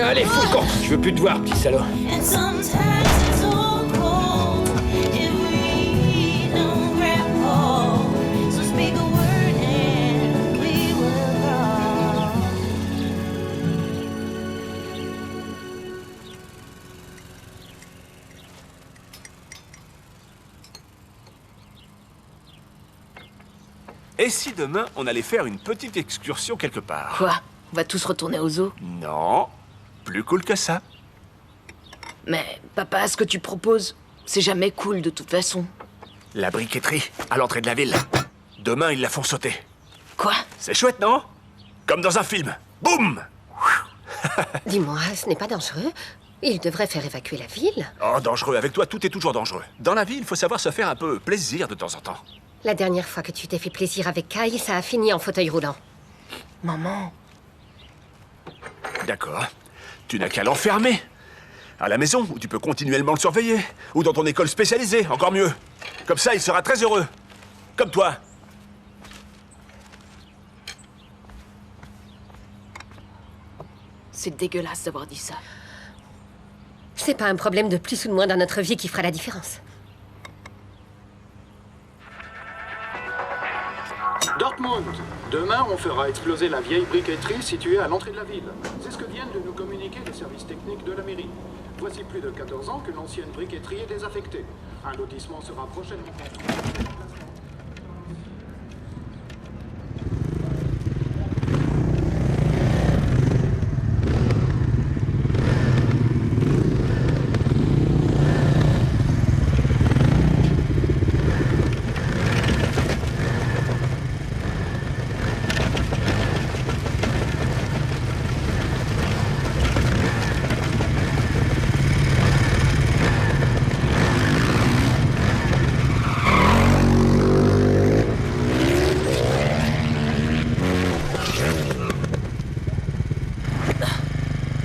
Allez, fous le camp. Je veux plus te voir, petit salaud. And sometimes it's all cold if we don't grab hold. So speak a word and we will grow. Et si demain, on allait faire une petite excursion quelque part? Quoi? On va tous retourner au zoo? Non, plus cool que ça. Mais papa, ce que tu proposes, c'est jamais cool de toute façon. La briqueterie, à l'entrée de la ville. Demain, ils la font sauter. Quoi? C'est chouette, non? Comme dans un film. Boum! Dis-moi, ce n'est pas dangereux? Il devrait faire évacuer la ville. Oh, dangereux. Avec toi, tout est toujours dangereux. Dans la vie, il faut savoir se faire un peu plaisir de temps en temps. La dernière fois que tu t'es fait plaisir avec Kai, ça a fini en fauteuil roulant. Maman. D'accord. Tu n'as qu'à l'enfermer. À la maison, où tu peux continuellement le surveiller. Ou dans ton école spécialisée, encore mieux. Comme ça, il sera très heureux. Comme toi. C'est dégueulasse d'avoir dit ça. C'est pas un problème de plus ou de moins dans notre vie qui fera la différence. Dortmund. Demain, on fera exploser la vieille briqueterie située à l'entrée de la ville. C'est ce que viennent de nous communiquer les services techniques de la mairie. Voici plus de 14 ans que l'ancienne briqueterie est désaffectée. Un lotissement sera prochainement construit.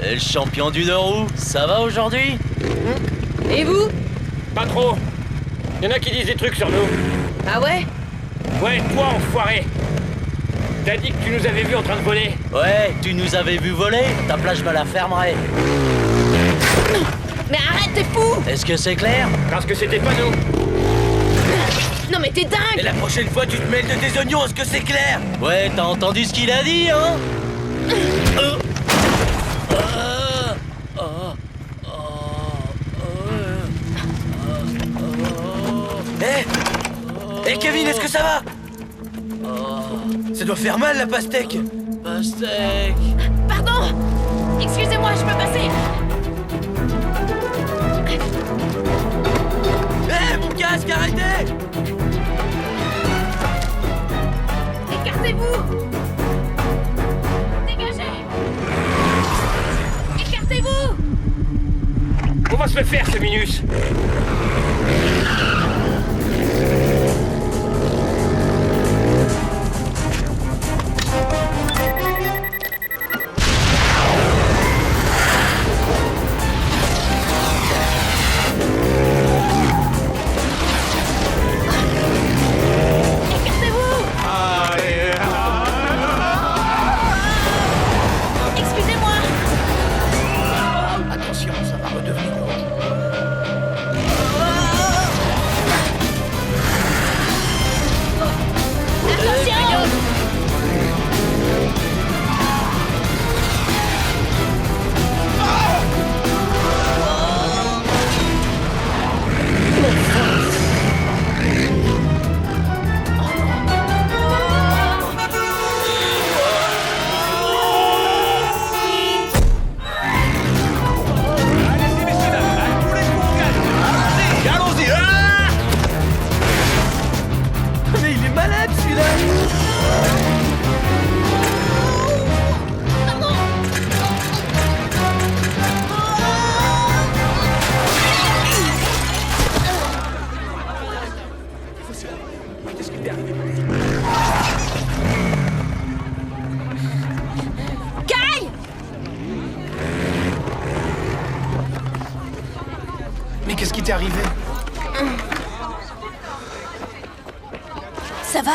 Et le champion du deux roues, ça va aujourd'hui? Et vous? Pas trop. Y en a qui disent des trucs sur nous. Ah ouais? Ouais, toi, enfoiré. T'as dit que tu nous avais vus en train de voler. Ouais, tu nous avais vu voler? Ta place, je me la fermerai. Mais arrête, t'es fou! Est-ce que c'est clair? Parce que c'était pas nous. Non mais t'es dingue! Et la prochaine fois, tu te mêles de tes oignons, est-ce que c'est clair? Ouais, t'as entendu ce qu'il a dit, hein? Hé Kevin, est-ce que ça va? Ça doit faire mal la pastèque. Pastèque. Pardon! Excusez-moi, je peux passer! Hé, mon casque, arrêtez! Écartez-vous! Dégagez! Écartez-vous! On va se le faire, ce Minus. Excusez-moi! Attention, ça va redevenir. qu'est-ce qui t'est arrivé? Ça va?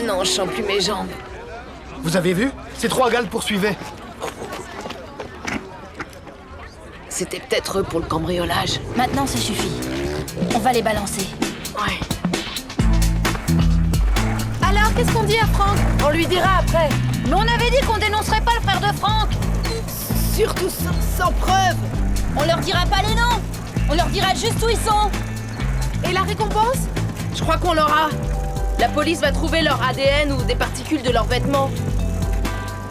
Non, je sens plus mes jambes. Vous avez vu? Ces 3 gars le poursuivaient. C'était peut-être eux pour le cambriolage. Maintenant, ça suffit. On va les balancer. Ouais. Alors, qu'est-ce qu'on dit à Franck? On lui dira après. Mais on avait dit qu'on dénoncerait pas le frère de Franck. Surtout sans preuve. On leur dira pas les noms. On leur dira juste où ils sont. Et la récompense? Je crois qu'on l'aura. La police va trouver leur ADN ou des particules de leurs vêtements.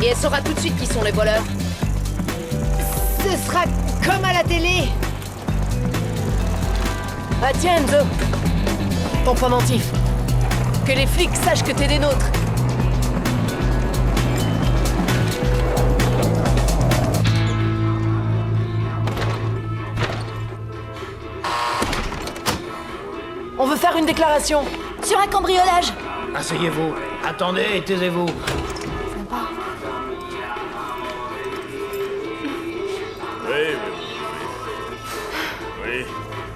Et elle saura tout de suite qui sont les voleurs. Ce sera comme à la télé. Ah tiens, Enzo. Ton pendentif. Que les flics sachent que t'es des nôtres. On veut faire une déclaration. Sur un cambriolage. Asseyez-vous. Attendez et taisez-vous. Oui. Oui,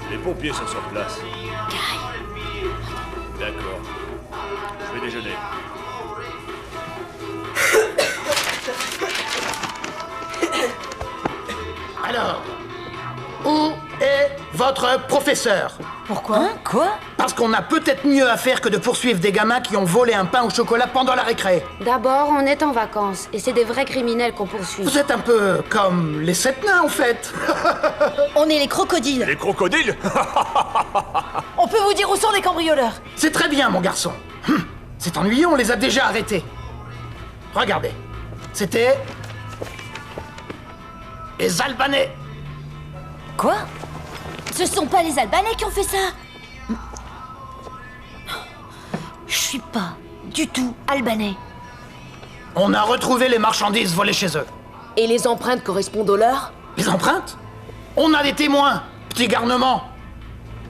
les pompiers sont sur place. D'accord. Je vais déjeuner. Alors, où est votre professeur? Pourquoi? Quoi? Parce qu'on a peut-être mieux à faire que de poursuivre des gamins qui ont volé un pain au chocolat pendant la récré. D'abord, on est en vacances et c'est des vrais criminels qu'on poursuit. Vous êtes un peu comme les 7 nains, en fait. On est les crocodiles. Les crocodiles? On peut vous dire où sont les cambrioleurs? C'est très bien, mon garçon. C'est ennuyeux, on les a déjà arrêtés. Regardez. C'était... les Albanais. Quoi? Ce sont pas les Albanais qui ont fait ça. Je suis pas du tout albanais. On a retrouvé les marchandises volées chez eux. Et les empreintes correspondent aux leurs? Les empreintes? On a des témoins, petit garnement.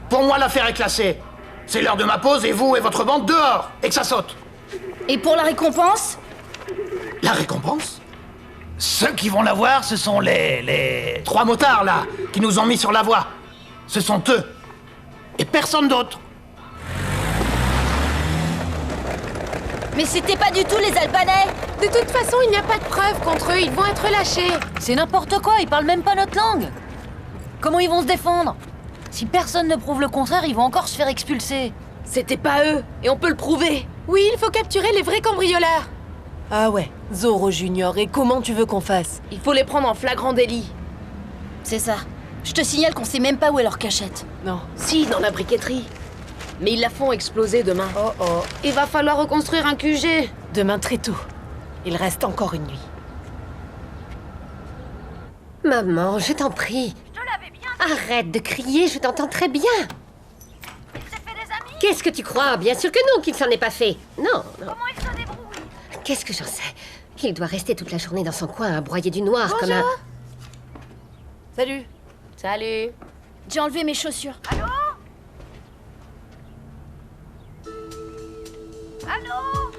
Pour moi, l'affaire est classée. C'est l'heure de ma pause et vous et votre bande dehors, et que ça saute. Et pour la récompense? La récompense? Ceux qui vont la voir, ce sont les 3 motards, là, qui nous ont mis sur la voie. Ce sont eux. Et personne d'autre. Mais c'était pas du tout les Albanais. De toute façon, il n'y a pas de preuves contre eux, ils vont être lâchés. C'est n'importe quoi, ils parlent même pas notre langue. Comment ils vont se défendre? Si personne ne prouve le contraire, ils vont encore se faire expulser. C'était pas eux, et on peut le prouver. Oui, il faut capturer les vrais cambrioleurs. Ah ouais, Zorro Junior, et comment tu veux qu'on fasse? Il faut les prendre en flagrant délit. C'est ça. Je te signale qu'on sait même pas où est leur cachette. Non. Si, dans la briqueterie. Mais ils la font exploser demain. Oh oh. Il va falloir reconstruire un QG. Demain très tôt. Il reste encore une nuit. Maman, je t'en prie. Je te l'avais bien. Arrête de crier, je t'entends très bien. Il s'est fait des amis. Qu'est-ce que tu crois? Bien sûr que non, qu'il ne s'en est pas fait. Non, non. Comment il se débrouille? Qu'est-ce que j'en sais? Il doit rester toute la journée dans son coin à broyer du noir Bonjour. comme un... Salut. Salut. J'ai enlevé mes chaussures. Allô? Allô?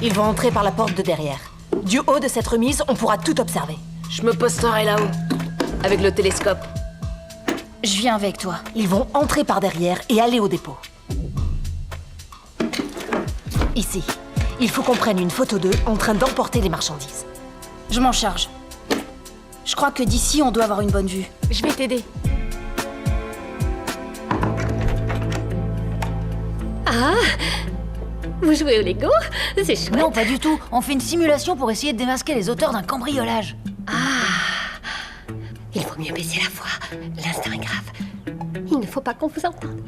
Ils vont entrer par la porte de derrière. Du haut de cette remise, on pourra tout observer. Je me posterai là-haut, avec le télescope. Je viens avec toi. Ils vont entrer par derrière et aller au dépôt. Ici. Il faut qu'on prenne une photo d'eux en train d'emporter les marchandises. Je m'en charge. Je crois que d'ici, on doit avoir une bonne vue. Je vais t'aider. Ah! Vous jouez au Lego? C'est chouette. Non, pas du tout. On fait une simulation pour essayer de démasquer les auteurs d'un cambriolage. Ah! Il faut mieux baisser la voix. L'instinct est grave. Il ne faut pas qu'on vous entende.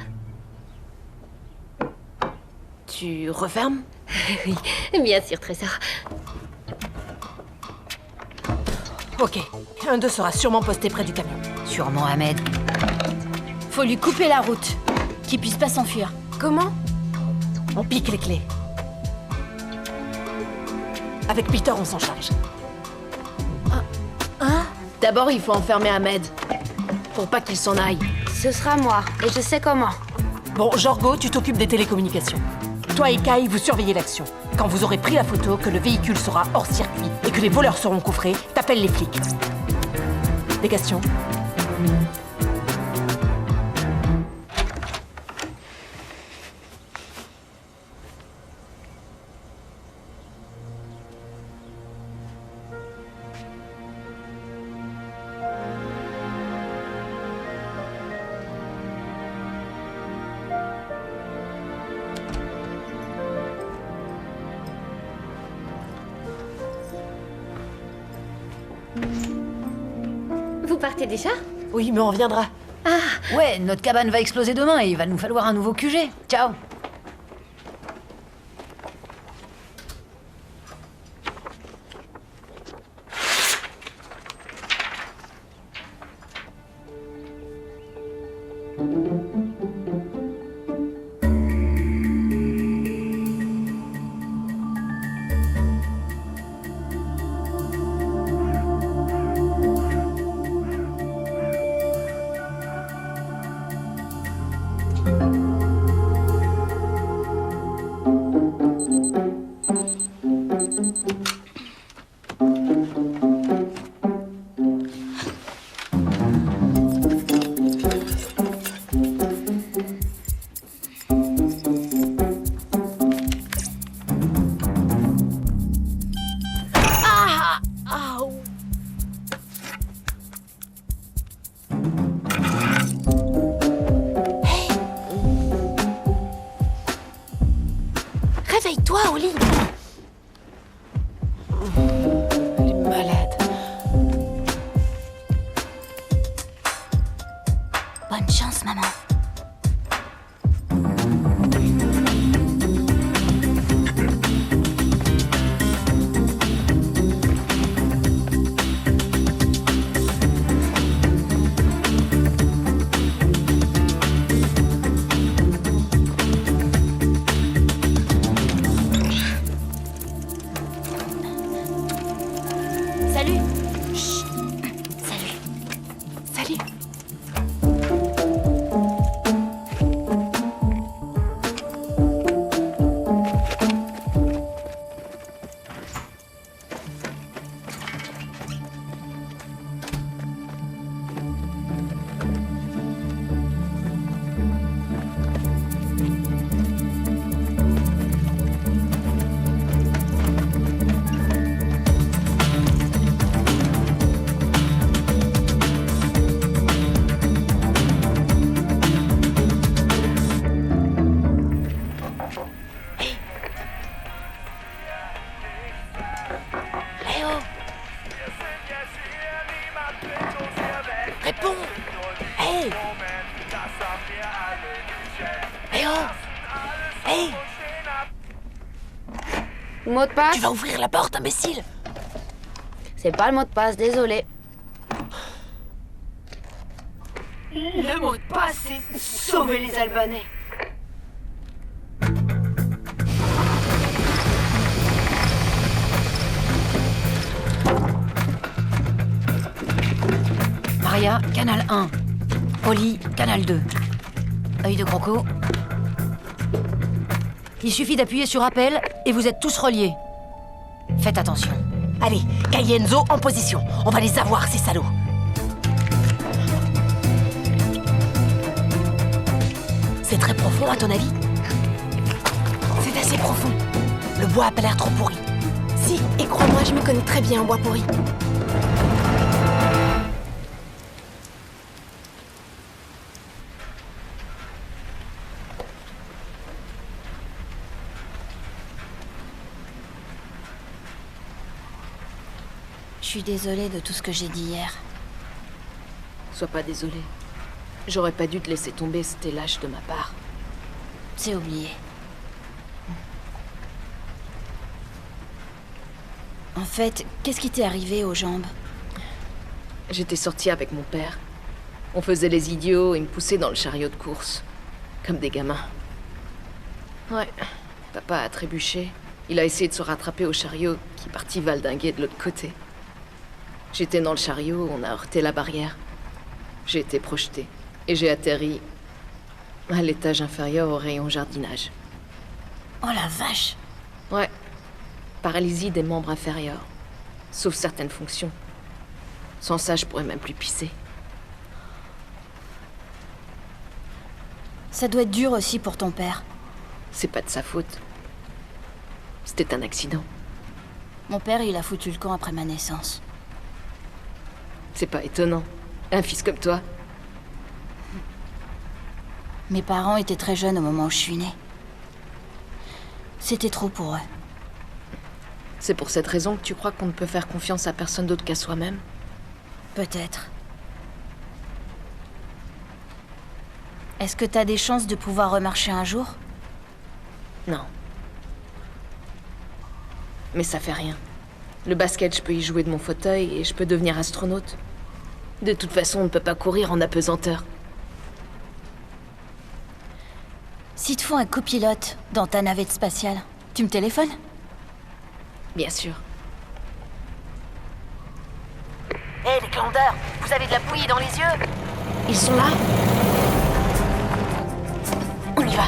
Tu refermes? Oui, bien sûr, Trésor. Ok. Un d'eux sera sûrement posté près du camion. Sûrement Ahmed. Faut lui couper la route. Qu'il puisse pas s'enfuir. Comment? On pique les clés. Avec Peter, on s'en charge. Hein? D'abord, il faut enfermer Ahmed. Pour pas qu'il s'en aille. Ce sera moi, et je sais comment. Bon, Jorgo, tu t'occupes des télécommunications. Toi et Kai, vous surveillez l'action. Quand vous aurez pris la photo, que le véhicule sera hors circuit et que les voleurs seront coffrés, t'appelles les flics. Des questions? Vous partez déjà? Oui, mais on reviendra. Ah ouais, notre cabane va exploser demain et il va nous falloir un nouveau QG. Ciao. Réveille-toi, Oli. Elle est malade. Bonne chance, maman. Salut. Chut. Salut. Salut. Léo. Réponds. Hey. Léo. Hey. Mot de passe? Tu vas ouvrir la porte, imbécile. C'est pas le mot de passe, désolé. Le mot de passe, c'est sauver les Albanais. Maria, canal 1. Oli, canal 2. Œil de croco. Il suffit d'appuyer sur appel et vous êtes tous reliés. Faites attention. Allez, Kai et Enzo en position. On va les avoir, ces salauds. C'est très profond, à ton avis? C'est assez profond. Le bois a pas l'air trop pourri. Si, et crois-moi, je me connais très bien en bois pourri. Je suis désolée de tout ce que j'ai dit hier. Sois pas désolé. J'aurais pas dû te laisser tomber, c'était lâche de ma part. C'est oublié. En fait, qu'est-ce qui t'est arrivé aux jambes? J'étais sortie avec mon père. On faisait les idiots et me poussait dans le chariot de course. Comme des gamins. Ouais, papa a trébuché. Il a essayé de se rattraper au chariot qui partit valdinguer de l'autre côté. J'étais dans le chariot, on a heurté la barrière. J'ai été projetée et j'ai atterri à l'étage inférieur au rayon jardinage. Oh la vache! Ouais, paralysie des membres inférieurs, sauf certaines fonctions. Sans ça, je pourrais même plus pisser. Ça doit être dur aussi pour ton père. C'est pas de sa faute. C'était un accident. Mon père, il a foutu le camp après ma naissance. C'est pas étonnant. Un fils comme toi. Mes parents étaient très jeunes au moment où je suis née. C'était trop pour eux. C'est pour cette raison que tu crois qu'on ne peut faire confiance à personne d'autre qu'à soi-même? Peut-être. Est-ce que t'as des chances de pouvoir remarcher un jour? Non. Mais ça fait rien. Le basket, je peux y jouer de mon fauteuil et je peux devenir astronaute. De toute façon, on ne peut pas courir en apesanteur. Si te font un copilote dans ta navette spatiale, tu me téléphones? Bien sûr. Hé, les glandeurs, vous avez de la bouillie dans les yeux? Ils sont là? On y va.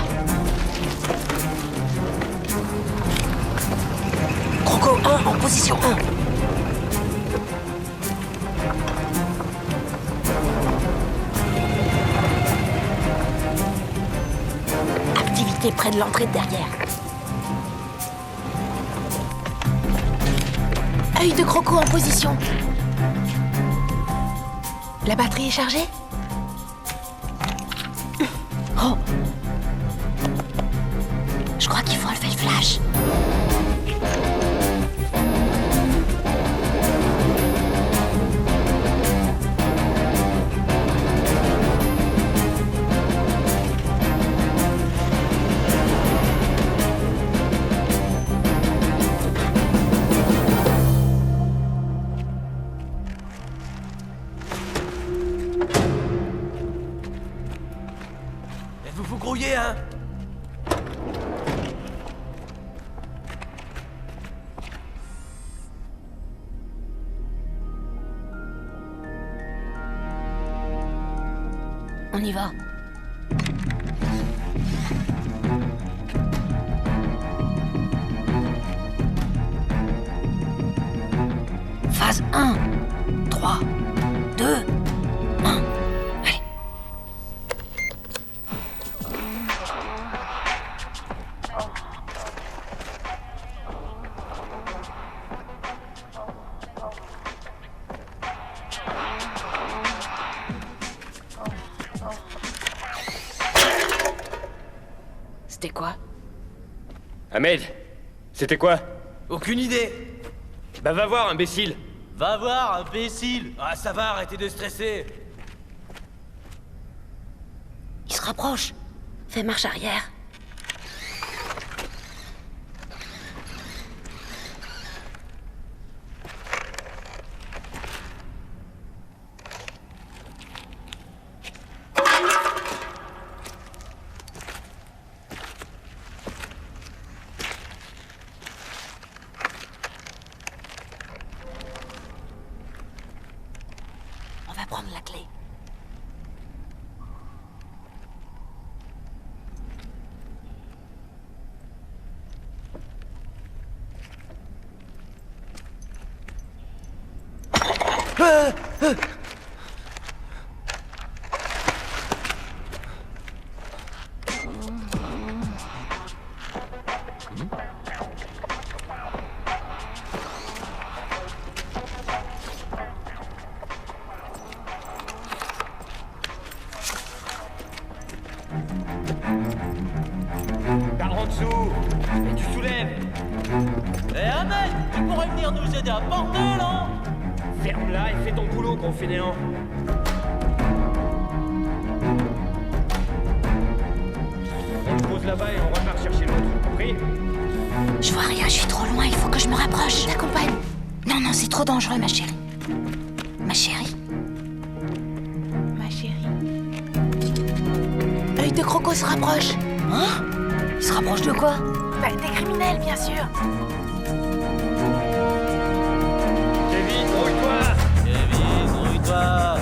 Croco 1 en position 1. Activité près de l'entrée de derrière. Œil de Croco en position. La batterie est chargée? Oh! Je crois qu'il faut enlever le flash. Vous grouillez, hein? On y va. Phase 1. 3, 2, 1. Allez. C'était quoi? Ahmed, c'était quoi? Aucune idée. Bah va voir, imbécile. Va voir, imbécile. Ah, ça va, arrêtez de stresser. Il se rapproche. Fais marche arrière. On va prendre la clé. Par en dessous. Et tu soulèves. Eh Ahmed, tu pourrais venir nous aider à porter, non? Ferme-la et fais ton boulot, gros fainéant. On le pose là-bas et on repart chercher l'autre, compris? Je vois rien, je suis trop loin, il faut que je me rapproche. T'accompagne. Non, non, c'est trop dangereux, ma chérie. Ma chérie. Ma chérie. Œil de Croco se rapproche. Hein? Il se rapproche de quoi? Bah, des criminels, bien sûr. Kevin, grouille-toi. Kevin, grouille-toi.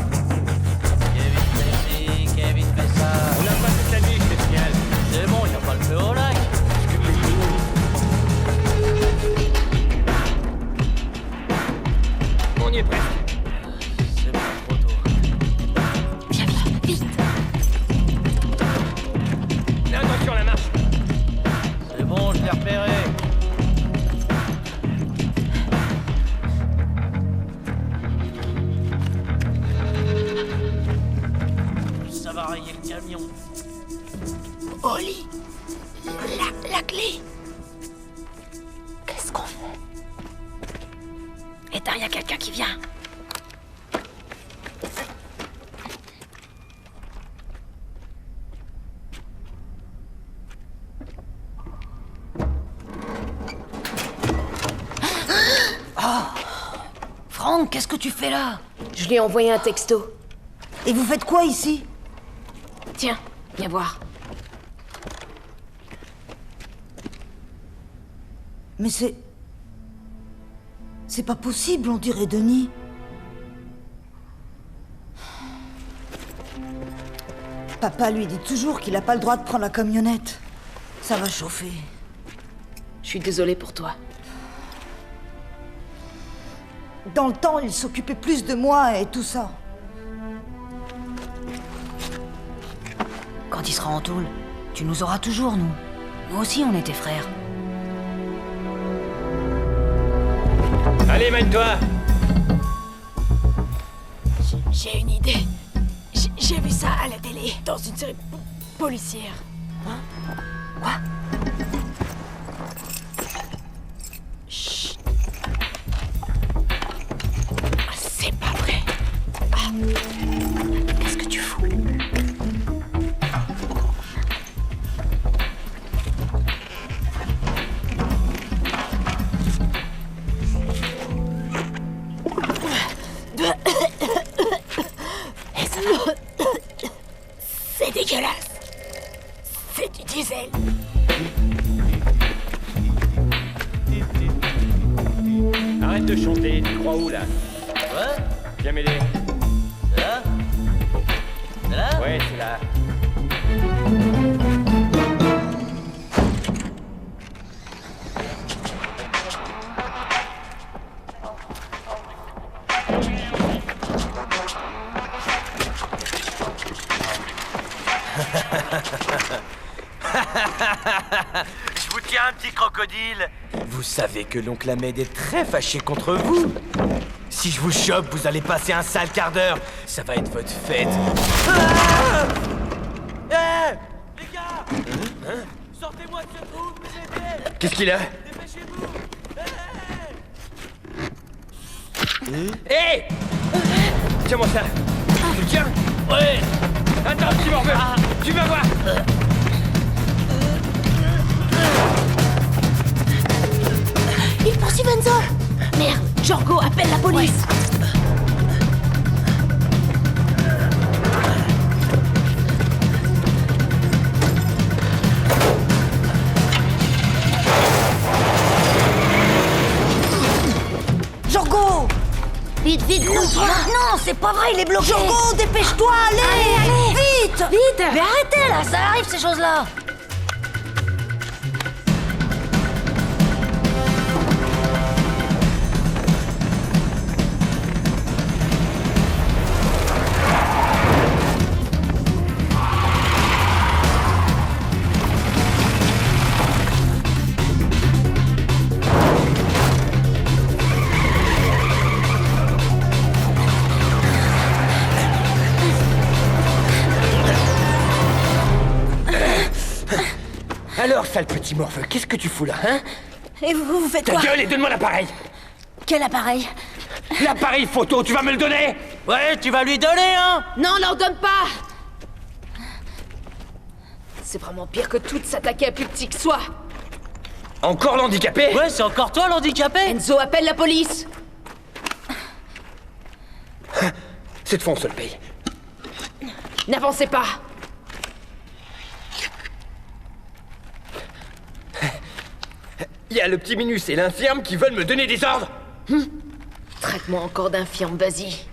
Kevin fait ci, Kevin fait ça. On n'a pas toute la nuit, je te signale. C'est bon, il a pas le feu au lac. On y est presque. C'est bon, trop tôt. Viens, vite, vite. t'ai repéré. Ça va rayer le camion. Oli, la clé. Qu'est-ce qu'on fait? Et derrière, y a quelqu'un qui vient. Franck, qu'est-ce que tu fais là? Je lui ai envoyé un texto. Et vous faites quoi ici? Tiens, viens voir. Mais c'est pas possible, on dirait Denis. Papa lui dit toujours qu'il a pas le droit de prendre la camionnette. Ça va chauffer. Je suis désolée pour toi. Dans le temps, il s'occupait plus de moi et tout ça. Quand il sera en tôle, tu nous auras toujours, nous. Nous aussi, on était frères. Allez, mène-toi. J'ai une idée. J'ai vu ça à la télé, dans une série policière. Hein? Quoi? Chut. Ah, c'est pas vrai. Ah. Qu'est-ce que tu fous? C'est dégueulasse. C'est du diesel. Arrête de chanter, tu crois où là? Ouais? Viens m'aider. C'est là? C'est là? Ouais, c'est là. Je vous tiens un petit crocodile. Vous savez que l'oncle Ahmed est très fâché contre vous. Si je vous chope, vous allez passer un sale quart d'heure. Ça va être votre fête. Ah! Les gars! Sortez-moi de ce trou, vous aidez! Qu'est-ce qu'il a? Dépêchez-vous! Hé! Tiens-moi ça. Tu le tiens? Ouais! Attends, petit morveux. Tu vas voir. Il poursuit Venzo. Merde, Jorgo, appelle la police. Jorgo! Vite, vite, Non, c'est pas vrai, il est bloqué! Jorgo, dépêche-toi, allez! Allez! Vite! Vite! Mais arrêtez là, ça arrive ces choses-là! Alors, sale petit morveux, qu'est-ce que tu fous là, hein? Et vous faites Ta quoi? gueule et donne-moi l'appareil! Quel appareil? L'appareil photo, tu vas me le donner? Ouais, tu vas lui donner, hein? Non, leur donne pas. C'est vraiment pire que tout de s'attaquer à plus petit que soi. Encore l'handicapé? Ouais, c'est encore toi l'handicapé? Enzo, appelle la police. Cette fois, on se le paye. N'avancez pas. Il y a le petit Minus et l'infirme qui veulent me donner des ordres. Traite-moi encore d'infirme, vas-y.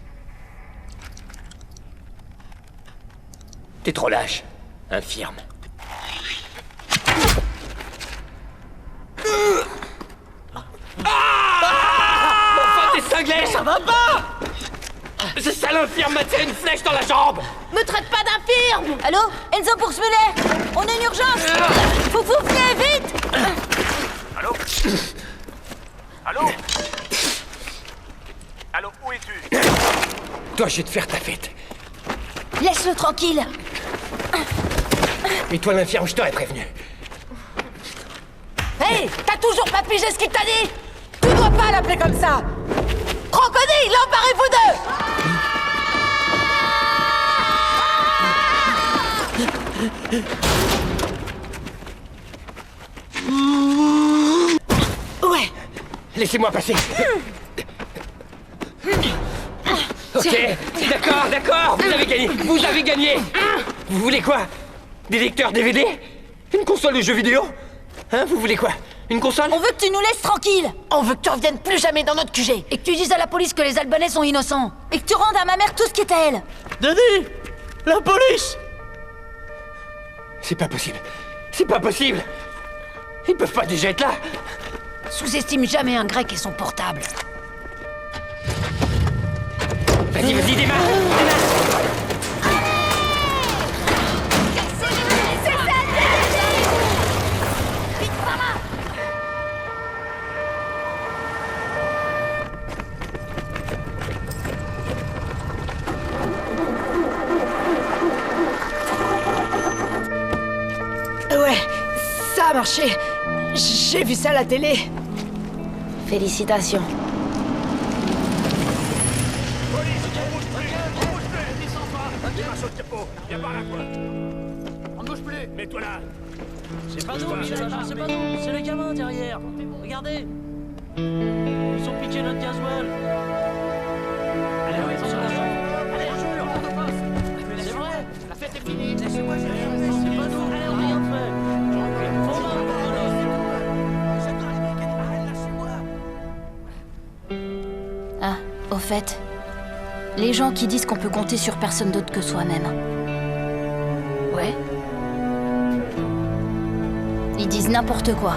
T'es trop lâche, infirme. Enfin, t'es cinglé! Ça va pas! Ce sale infirme m'a tiré une flèche dans la jambe! Me traite pas d'infirme! Allô? Enzo, poursuivez-les! On a une urgence! Faut venez vite! Allô? Allô, où es-tu? Toi, je vais te faire ta fête. Laisse-le tranquille. Et toi, l'infirme, je t'aurais prévenu. Hé, t'as toujours pas pigé ce qu'il t'a dit? Tu dois pas l'appeler comme ça. Crocodile, emparez-vous d'eux. Ouais. Laissez-moi passer. Ok, d'accord, vous avez gagné. Vous voulez quoi? Des lecteurs DVD? Une console de jeux vidéo? Hein, vous voulez quoi? Une console? On veut que tu nous laisses tranquilles. On veut que tu reviennes plus jamais dans notre QG. Et que tu dises à la police que les Albanais sont innocents. Et que tu rendes à ma mère tout ce qui est à elle. Denis! La police! C'est pas possible. Ils peuvent pas déjà être là. Sous-estime jamais un grec et son portable. Vas-y, démarre. Ouais, ça a marché. J'ai vu ça à la télé. Félicitations. On bouge plus. Mets-toi là. C'est pas nous, Michel, c'est pas nous, c'est les gamins derrière. Regardez. Ils ont piqué notre gasoil. Allez, oui, attention. Allez, jure, on passe. C'est vrai, la fête est finie. Laissez-moi gérer. Non, c'est pas nous, allez, rien de fait. Ah, au fait, les gens qui disent qu'on peut compter sur personne d'autre que soi-même. Ouais. Ils disent n'importe quoi.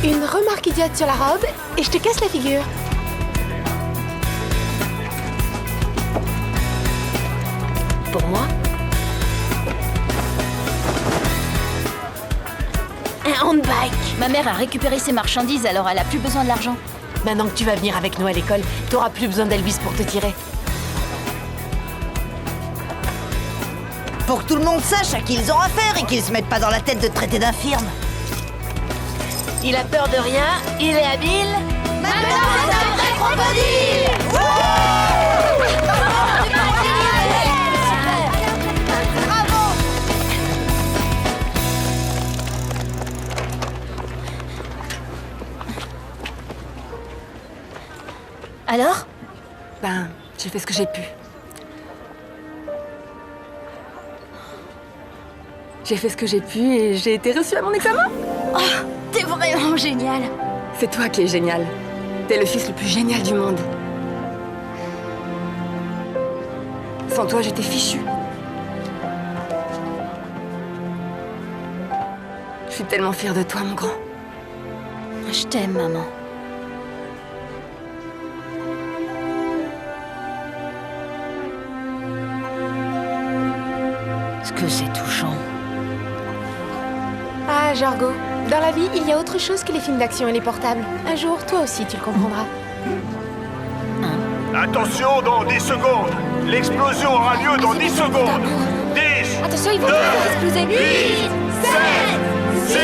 Une remarque idiote sur la robe et je te casse la figure. Pour moi? Un handbike. Ma mère a récupéré ses marchandises, alors elle a plus besoin de l'argent. Maintenant que tu vas venir avec nous à l'école, t'auras plus besoin d'Elvis pour te tirer. Pour que tout le monde sache à qui ils ont affaire et qu'ils se mettent pas dans la tête de traiter d'infirme. Il a peur de rien, il est habile. Maintenant, c'est un vrai crocodile. Alors? Ben, j'ai fait ce que j'ai pu. J'ai fait ce que j'ai pu et j'ai été reçue à mon examen. Oh, t'es vraiment génial. C'est toi qui es génial. T'es le fils le plus génial du monde. Sans toi, j'étais fichue. Je suis tellement fière de toi, mon grand. Je t'aime, maman. Est-ce que c'est touchant? Ah, Jargo, dans la vie, il y a autre chose que les films d'action et les portables. Un jour, toi aussi, tu le comprendras. Attention, dans 10 secondes. L'explosion aura lieu dans 10 secondes. 10. Attention, ils vont 2, faire exploser. 8, 7, 6,